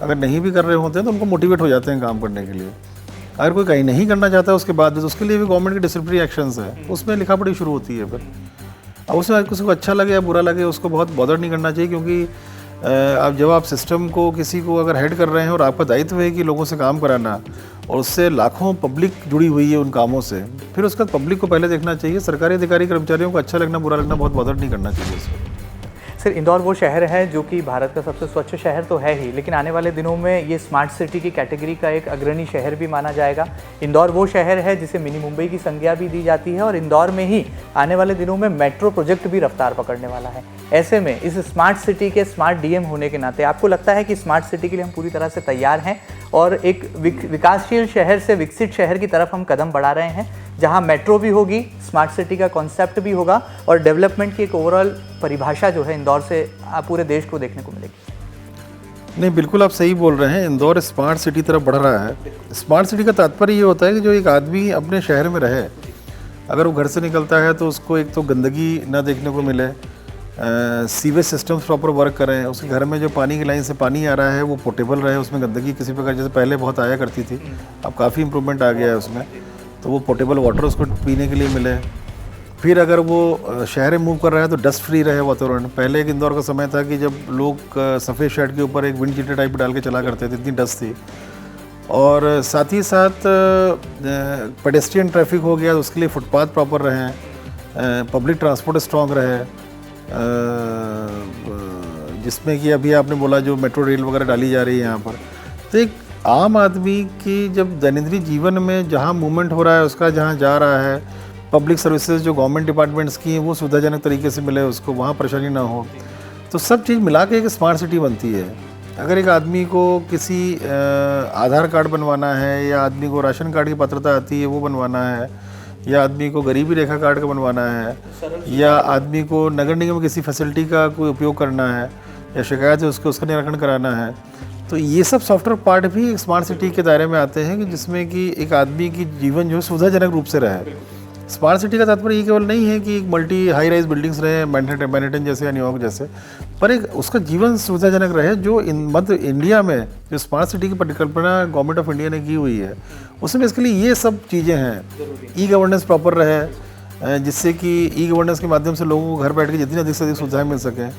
अगर नहीं भी कर रहे होते हैं तो उनको मोटिवेट हो जाते हैं काम करने के लिए। अगर कोई कहीं नहीं करना चाहता है उसके बाद भी, तो उसके लिए भी गवर्नमेंट की डिसिप्लिनरी एक्शंस है, उसमें लिखा पढ़ी शुरू होती है। फिर अब उसमें किसी को अच्छा लगे या बुरा लगे उसको बहुत बॉदर नहीं करना चाहिए, क्योंकि अब जब आप सिस्टम को, किसी को अगर हेड कर रहे हैं और आपका दायित्व है कि लोगों से काम कराना, और उससे लाखों पब्लिक जुड़ी हुई है उन कामों से, फिर उसका पब्लिक को पहले देखना चाहिए। सरकारी अधिकारी कर्मचारियों को अच्छा लगना बुरा लगना बहुत बॉदर नहीं करना चाहिए इसको। सर, इंदौर वो शहर है जो कि भारत का सबसे स्वच्छ शहर तो है ही, लेकिन आने वाले दिनों में ये स्मार्ट सिटी की कैटेगरी का एक अग्रणी शहर भी माना जाएगा। इंदौर वो शहर है जिसे मिनी मुंबई की संज्ञा भी दी जाती है, और इंदौर में ही आने वाले दिनों में मेट्रो प्रोजेक्ट भी रफ्तार पकड़ने वाला है। ऐसे में इस स्मार्ट सिटी के स्मार्ट डीएम होने के नाते आपको लगता है कि स्मार्ट सिटी के लिए हम पूरी तरह से तैयार हैं और एक विकासशील शहर से विकसित शहर की तरफ हम कदम बढ़ा रहे हैं, जहां मेट्रो भी होगी, स्मार्ट सिटी का कॉन्सेप्ट भी होगा और डेवलपमेंट की एक ओवरऑल परिभाषा जो है इंदौर से पूरे देश को देखने को मिलेगी? नहीं, बिल्कुल आप सही बोल रहे हैं। इंदौर स्मार्ट सिटी तरफ बढ़ रहा है। स्मार्ट सिटी का तात्पर्य ये होता है कि जो एक आदमी अपने शहर में रहे, अगर वो घर से निकलता है तो उसको एक तो गंदगी ना देखने को मिले, सीवेज सिस्टम्स प्रॉपर वर्क करें, उसके घर में जो पानी की लाइन से पानी आ रहा है वो पोर्टेबल रहे, उसमें गंदगी किसी प्रकार, जैसे पहले बहुत आया करती थी, अब काफ़ी इंप्रूवमेंट आ गया है उसमें, तो वो पोर्टेबल वाटर उसको पीने के लिए मिले। फिर अगर वो शहर में मूव कर रहा है तो डस्ट फ्री रहे वातावरण। पहले एक इंदौर का समय था कि जब लोग सफ़ेद शर्ट के ऊपर एक विंड चीटर टाइप डाल के चला करते थे, इतनी डस्ट थी। और साथ ही साथ पेडेस्ट्रियन ट्रैफिक हो गया तो उसके लिए फुटपाथ प्रॉपर रहे, पब्लिक ट्रांसपोर्ट स्ट्रॉन्ग रहे, जिसमें कि अभी आपने बोला जो मेट्रो रेल वगैरह डाली जा रही है यहाँ पर। तो एक आम आदमी की जब दैनंदिन जीवन में जहाँ मूवमेंट हो रहा है, उसका जहाँ जा रहा है, पब्लिक सर्विसेज जो गवर्नमेंट डिपार्टमेंट्स की हैं वो सुविधाजनक तरीके से मिले उसको, वहाँ परेशानी ना हो, तो सब चीज़ मिला के एक स्मार्ट सिटी बनती है। अगर एक आदमी को किसी आधार कार्ड बनवाना है, या आदमी को राशन कार्ड की पात्रता आती है वो बनवाना है, या आदमी को गरीबी रेखा कार्ड का बनवाना है, या आदमी को नगर निगम में किसी फैसिलिटी का कोई उपयोग करना है, या शिकायत है उसका निराकरण कराना है, तो ये सब सॉफ्टवेयर पार्ट भी एक स्मार्ट सिटी के दायरे में आते हैं, कि जिसमें कि एक आदमी की जीवन जो है सुविधाजनक रूप से रहे। स्मार्ट सिटी का तात्पर्य ये केवल नहीं है कि एक मल्टी हाई राइज बिल्डिंग्स रहे मैनहट्टन जैसे या न्यूयॉर्क जैसे, पर एक उसका जीवन सुविधाजनक रहे। जो मध्य इंडिया में जो स्मार्ट सिटी की परिकल्पना गवर्नमेंट ऑफ इंडिया ने की हुई है, उसमें इसके लिए ये सब चीज़ें हैं। ई गवर्नेंस प्रॉपर रहे, जिससे कि ई गवर्नेंस के माध्यम से लोगों को घर बैठ के जितनी अधिक से अधिक सुविधाएँ मिल सकें।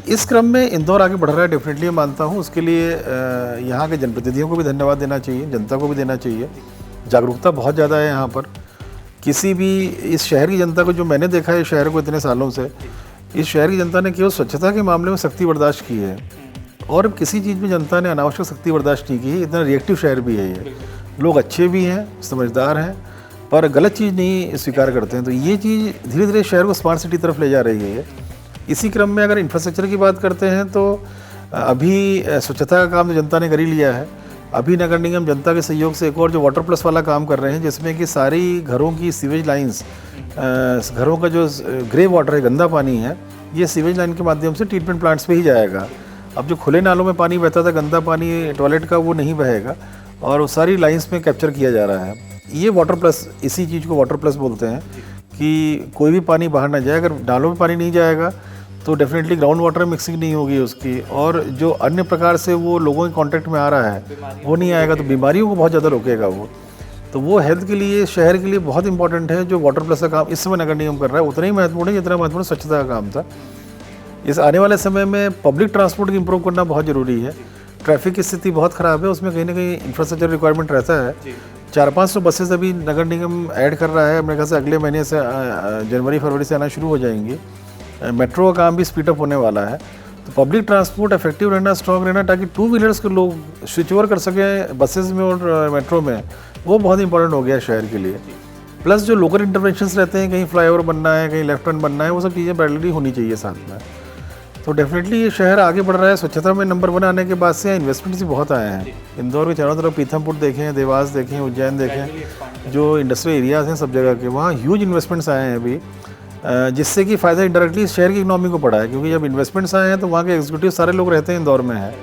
इस क्रम में इंदौर आगे बढ़ रहा है, डेफिनेटली मानता हूँ। उसके लिए यहाँ के जनप्रतिनिधियों को भी धन्यवाद देना चाहिए, जनता को भी देना चाहिए। जागरूकता बहुत ज़्यादा है यहाँ पर। किसी भी इस शहर की जनता को, जो मैंने देखा है इस शहर को इतने सालों से, इस शहर की जनता ने केवल स्वच्छता के मामले में सख्ती बर्दाश्त की है, और किसी चीज़ में जनता ने अनावश्यक सख्ती बर्दाश्त नहीं की है। इतना रिएक्टिव शहर भी है ये। लोग अच्छे भी हैं, समझदार हैं, पर गलत चीज़ नहीं स्वीकार करते हैं। तो ये चीज़ धीरे धीरे शहर को स्मार्ट सिटी तरफ ले जा रही है। इसी क्रम में अगर इंफ्रास्ट्रक्चर की बात करते हैं तो अभी स्वच्छता का काम तो जनता ने कर ही लिया है। अभी नगर निगम जनता के सहयोग से एक और जो वाटर प्लस वाला काम कर रहे हैं, जिसमें कि सारी घरों की सीवेज लाइंस, घरों का जो ग्रे वाटर है, गंदा पानी है, ये सीवेज लाइन के माध्यम से ट्रीटमेंट प्लांट्स पे ही जाएगा। अब जो खुले नालों में पानी बहता था, गंदा पानी टॉयलेट का, वो नहीं बहेगा और वो सारी लाइंस में कैप्चर किया जा रहा है। ये वाटर प्लस, इसी चीज़ को वाटर प्लस बोलते हैं कि कोई भी पानी बाहर ना जाए। अगर नालों में पानी नहीं जाएगा तो डेफिनेटली ग्राउंड वाटर में मिक्सिंग नहीं होगी उसकी, और जो अन्य प्रकार से वो लोगों के कांटेक्ट में आ रहा है वो नहीं आएगा, तो बीमारियों को बहुत ज़्यादा रोकेगा वो। तो वो हेल्थ के लिए, शहर के लिए बहुत इंपॉर्टेंट है। जो वाटर प्लस का काम इस समय नगर निगम कर रहा है उतना ही महत्वपूर्ण है जितना महत्वपूर्ण स्वच्छता का काम था। इस आने वाले समय में पब्लिक ट्रांसपोर्ट की इम्प्रूव करना बहुत ज़रूरी है। ट्रैफिक की स्थिति बहुत ख़राब है, उसमें कहीं ना कहीं इंफ्रास्ट्रक्चर रिक्वायरमेंट रहता है। 400-500 बसेस अभी नगर निगम ऐड कर रहा है, मेरे ख्याल से अगले महीने से जनवरी फरवरी से आना शुरू हो जाएंगी। मेट्रो का काम भी स्पीड अप होने वाला है। तो पब्लिक ट्रांसपोर्ट इफेक्टिव रहना, स्ट्रॉन्ग रहना, ताकि 2 व्हीलर्स के लोग स्विच ओवर कर सकें बसेस में और मेट्रो में, वो बहुत इंपॉर्टेंट हो गया है शहर के लिए। प्लस जो लोकल इंटरवेंशंस रहते हैं, कहीं फ्लाईओवर बनना है, कहीं लेफ्ट टर्न बनना है, वो सब चीज़ें पैरेलली होनी चाहिए साथ में। तो डेफिनेटली ये शहर आगे बढ़ रहा है। स्वच्छता में नंबर 1 आने के बाद से इन्वेस्टमेंट्स भी बहुत आए हैं। इंदौर के चारों तरफ पीथमपुर देखें, देवास देखें, उज्जैन देखें, जो इंडस्ट्रियल एरियाज हैं सब जगह के, वहाँ ह्यूज इन्वेस्टमेंट्स आए हैं अभी, जिससे कि फ़ायदा इंडायरेक्टली शहर की इकनॉमी को पड़ा है। क्योंकि जब इन्वेस्टमेंट्स आए हैं तो वहाँ के एग्जीक्यूटिव सारे लोग रहते हैं इंदौर में है,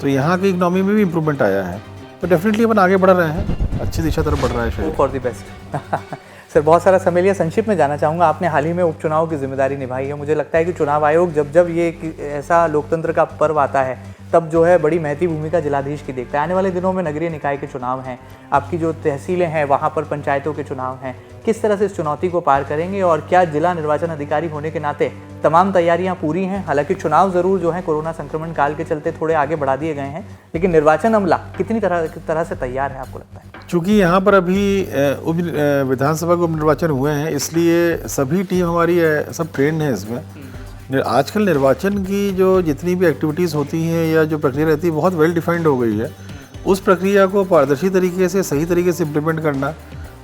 तो यहाँ की इकनॉमी में भी इंप्रूवमेंट आया है। तो डेफिनेटली अपन आगे बढ़ रहे हैं, अच्छी दिशा तरफ बढ़ रहा है शहर। For the best. सर, बहुत सारा समय लिया, संक्षिप्त में जाना चाहूँगा, आपने हाल ही में उपचुनाव की जिम्मेदारी निभाई है। मुझे लगता है कि चुनाव आयोग जब जब ये ऐसा लोकतंत्र का पर्व आता है तब जो है बड़ी महती भूमिका जिलाधीश की देखता है। आने वाले दिनों में नगरीय निकाय के चुनाव हैं, आपकी जो तहसीलें हैं वहाँ पर पंचायतों के चुनाव हैं, किस तरह से इस चुनौती को पार करेंगे और क्या जिला निर्वाचन अधिकारी होने के नाते तमाम तैयारियां पूरी हैं? हालांकि चुनाव ज़रूर जो है कोरोना संक्रमण काल के चलते थोड़े आगे बढ़ा दिए गए हैं, लेकिन निर्वाचन अमला कितनी तरह से तैयार है आपको लगता है? चूँकि यहाँ पर अभी विधानसभा के उपनिर्वाचन हुए हैं, इसलिए सभी टीम हमारी सब ट्रेंड है इसमें। आजकल निर्वाचन की जो जितनी भी एक्टिविटीज़ होती हैं या जो प्रक्रिया रहती है बहुत वेल डिफाइंड हो गई है। उस प्रक्रिया को पारदर्शी तरीके से, सही तरीके से इम्प्लीमेंट करना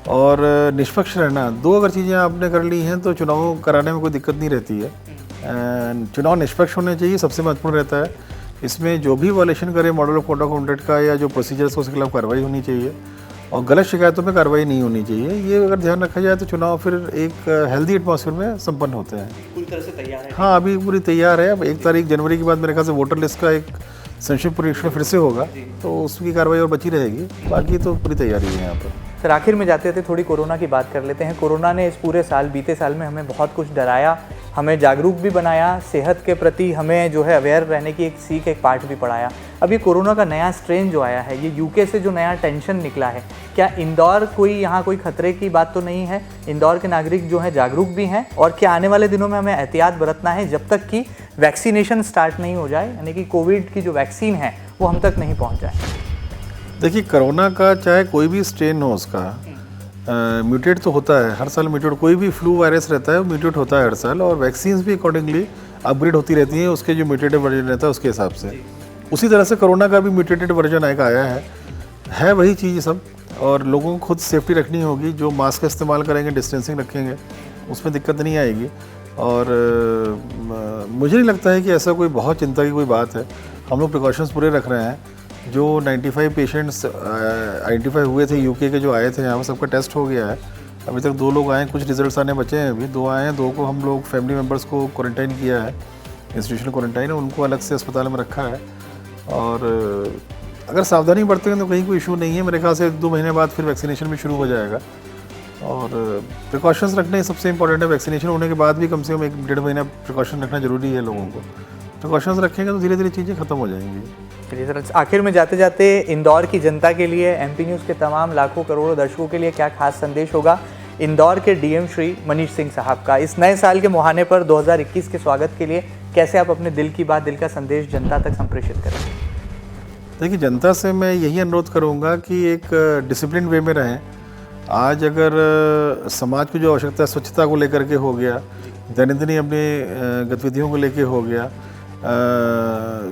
और निष्पक्ष रहना, 2 अगर चीज़ें आपने कर ली हैं तो चुनाव कराने में कोई दिक्कत नहीं रहती है। चुनाव निष्पक्ष होने चाहिए, सबसे महत्वपूर्ण रहता है। इसमें जो भी वायलेशन करे model of code of conduct का या जो प्रोसीजर्स, उसके खिलाफ कार्रवाई होनी चाहिए और गलत शिकायतों में कार्रवाई नहीं होनी चाहिए। ये अगर ध्यान रखा जाए तो चुनाव फिर एक हेल्दी एटमॉस्फेयर में संपन्न होते हैं। पूरी तरह से तैयार है? हाँ, अभी पूरी तैयार है। अब 1 तारीख जनवरी के बाद मेरे ख्याल से वोटर लिस्ट का एक संक्षिप्त परीक्षण फिर से होगा, तो उसकी कार्रवाई और बची रहेगी। बाकी तो पूरी तैयारी है यहाँ पर। सर, आखिर में जाते थे थोड़ी कोरोना की बात कर लेते हैं। कोरोना ने इस पूरे साल, बीते साल में हमें बहुत कुछ डराया, हमें जागरूक भी बनाया, सेहत के प्रति हमें जो है अवेयर रहने की एक सीख, एक पाठ भी पढ़ाया। अब ये कोरोना का नया स्ट्रेन जो आया है, ये यूके से जो नया टेंशन निकला है, क्या इंदौर यहाँ कोई खतरे की बात तो नहीं है? इंदौर के नागरिक जो हैं जागरूक भी हैं, और क्या आने वाले दिनों में हमें एहतियात बरतना है जब तक कि वैक्सीनेशन स्टार्ट नहीं हो जाए, यानी कि कोविड की जो वैक्सीन है वो हम तक नहीं पहुँच जाए? देखिए, कोरोना का चाहे कोई भी स्ट्रेन हो, उसका म्यूटेट तो होता है हर साल। म्यूटेट, कोई भी फ्लू वायरस रहता है वो म्यूटेट होता है हर साल, और वैक्सीन्स भी अकॉर्डिंगली अपग्रेड होती रहती हैं उसके जो म्यूटेटेड वर्जन रहता है उसके हिसाब से। उसी तरह से कोरोना का भी म्यूटेटेड वर्जन एक आया है वही चीज़ सब। और लोगों को खुद सेफ्टी रखनी होगी, जो मास्क का इस्तेमाल करेंगे, डिस्टेंसिंग रखेंगे, उसमें दिक्कत नहीं आएगी। और मुझे नहीं लगता है कि ऐसा कोई बहुत चिंता की कोई बात है। हम लोग प्रिकॉशंस पूरे रख रहे हैं। जो 95 पेशेंट्स आइडेंटिफाई हुए थे यूके के, जो आए थे यहाँ, सबका टेस्ट हो गया है। अभी तक 2 लोग आए हैं, कुछ रिजल्ट्स आने बचे हैं, अभी 2 आए हैं। 2 को हम लोग फैमिली मेम्बर्स को क्वारंटाइन किया है, इंस्टीट्यूशनल क्वारंटाइन है, उनको अलग से अस्पताल में रखा है। और अगर सावधानी बरतेंगे तो कहीं कोई इशू नहीं है। मेरे ख्याल से 1-2 महीने बाद फिर वैक्सीनेशन भी शुरू हो जाएगा। और प्रिकॉशंस रखने सबसे इंपॉर्टेंट है। वैक्सीनेशन होने के बाद भी कम से कम 1-1.5 महीना प्रिकॉशन रखना जरूरी है लोगों को। प्रिकॉशंस रखेंगे तो धीरे धीरे चीज़ें खत्म हो जाएंगी। चलिए सर, आखिर में जाते जाते इंदौर की जनता के लिए, एमपी न्यूज़ के तमाम लाखों करोड़ों दर्शकों के लिए क्या खास संदेश होगा इंदौर के डीएम श्री मनीष सिंह साहब का इस नए साल के मुहाने पर 2021 के स्वागत के लिए? कैसे आप अपने दिल की बात, दिल का संदेश जनता तक संप्रेषित करेंगे? देखिए, जनता से मैं यही अनुरोध करूंगा कि एक डिसिप्लिन वे में रहें। आज अगर समाज की जो आवश्यकता है स्वच्छता को लेकर के हो गया, दैनंदिन अपनी गतिविधियों को लेकर हो गया,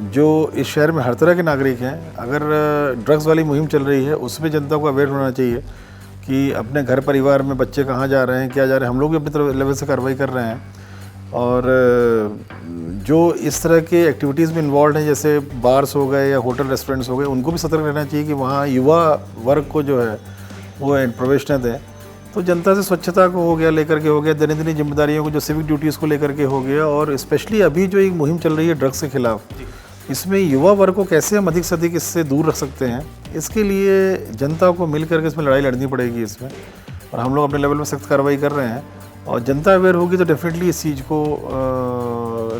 जो इस शहर में हर तरह के नागरिक हैं, अगर ड्रग्स वाली मुहिम चल रही है उसमें जनता को अवेयर होना चाहिए कि अपने घर परिवार में बच्चे कहाँ जा रहे हैं, क्या जा रहे हैं, हम लोग भी अपनी तरफ लेवल से कार्रवाई कर रहे हैं। और जो इस तरह के एक्टिविटीज़ में इन्वॉल्व हैं, जैसे बार्स हो गए या होटल रेस्टोरेंट्स हो गए, उनको भी सतर्क रहना चाहिए कि वहाँ युवा वर्ग को जो है वो प्रवेश न दें। तो जनता से स्वच्छता को हो गया लेकर के हो गया, दैनिक जिम्मेदारियों को, जो सिविक ड्यूटीज़ को लेकर के हो गया, और स्पेशली अभी जो एक मुहिम चल रही है ड्रग्स के खिलाफ, इसमें युवा वर्ग को कैसे हम अधिक से अधिक इससे दूर रख सकते हैं, इसके लिए जनता को मिल करके इसमें लड़ाई लड़नी पड़ेगी इसमें। और हम लोग अपने लेवल में सख्त कार्रवाई कर रहे हैं, और जनता अवेयर होगी तो डेफिनेटली इस चीज़ को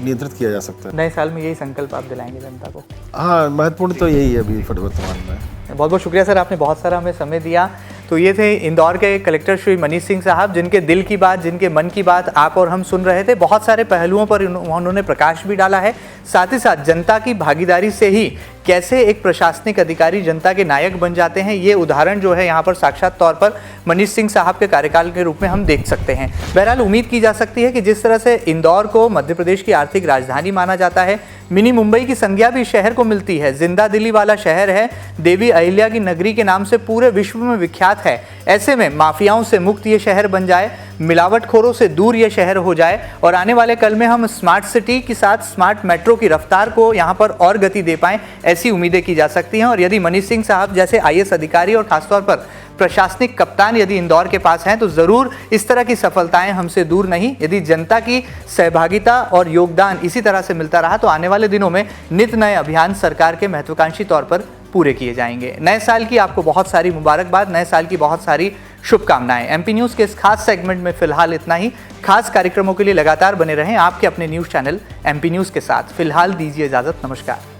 नियंत्रित किया जा सकता है। नए साल में यही संकल्प आप दिलाएंगे जनता को? हाँ, महत्वपूर्ण तो यही है अभी वर्तमान में। बहुत बहुत शुक्रिया सर, आपने बहुत सारा हमें समय दिया। तो ये थे इंदौर के कलेक्टर श्री मनीष सिंह साहब, जिनके दिल की बात, जिनके मन की बात आप और हम सुन रहे थे। बहुत सारे पहलुओं पर उन्होंने प्रकाश भी डाला है। साथ ही साथ जनता की भागीदारी से ही कैसे एक प्रशासनिक अधिकारी जनता के नायक बन जाते हैं, ये उदाहरण जो है यहाँ पर साक्षात तौर पर मनीष सिंह साहब के कार्यकाल के रूप में हम देख सकते हैं। बहरहाल उम्मीद की जा सकती है कि जिस तरह से इंदौर को मध्य प्रदेश की आर्थिक राजधानी माना जाता है, मिनी मुंबई की संज्ञा भी शहर को मिलती है, जिंदा दिली वाला शहर है, देवी अहिल्या की नगरी के नाम से पूरे विश्व में विख्यात है। ऐसे में माफियाओं से मुक्त ये शहर बन जाए, मिलावटखोरों से दूर ये शहर हो जाए, और आने वाले कल में हम स्मार्ट सिटी के साथ स्मार्ट मेट्रो की रफ्तार को यहाँ पर और गति दे पाएं, ऐसी उम्मीदें की जा सकती हैं। और यदि मनीष सिंह साहब जैसे IAS अधिकारी और खासतौर पर प्रशासनिक कप्तान यदि इंदौर के पास हैं, तो ज़रूर इस तरह की सफलताएं हमसे दूर नहीं। यदि जनता की सहभागिता और योगदान इसी तरह से मिलता रहा, तो आने वाले दिनों में नित नए अभियान सरकार के महत्वाकांक्षी तौर पर पूरे किए जाएंगे। नए साल की आपको बहुत सारी मुबारकबाद, नए साल की बहुत सारी शुभकामनाएं। MP न्यूज़ के इस खास सेगमेंट में फिलहाल इतना ही। खास कार्यक्रमों के लिए लगातार बने रहें आपके अपने न्यूज़ चैनल MP न्यूज़ के साथ। फिलहाल दीजिए इजाज़त, नमस्कार।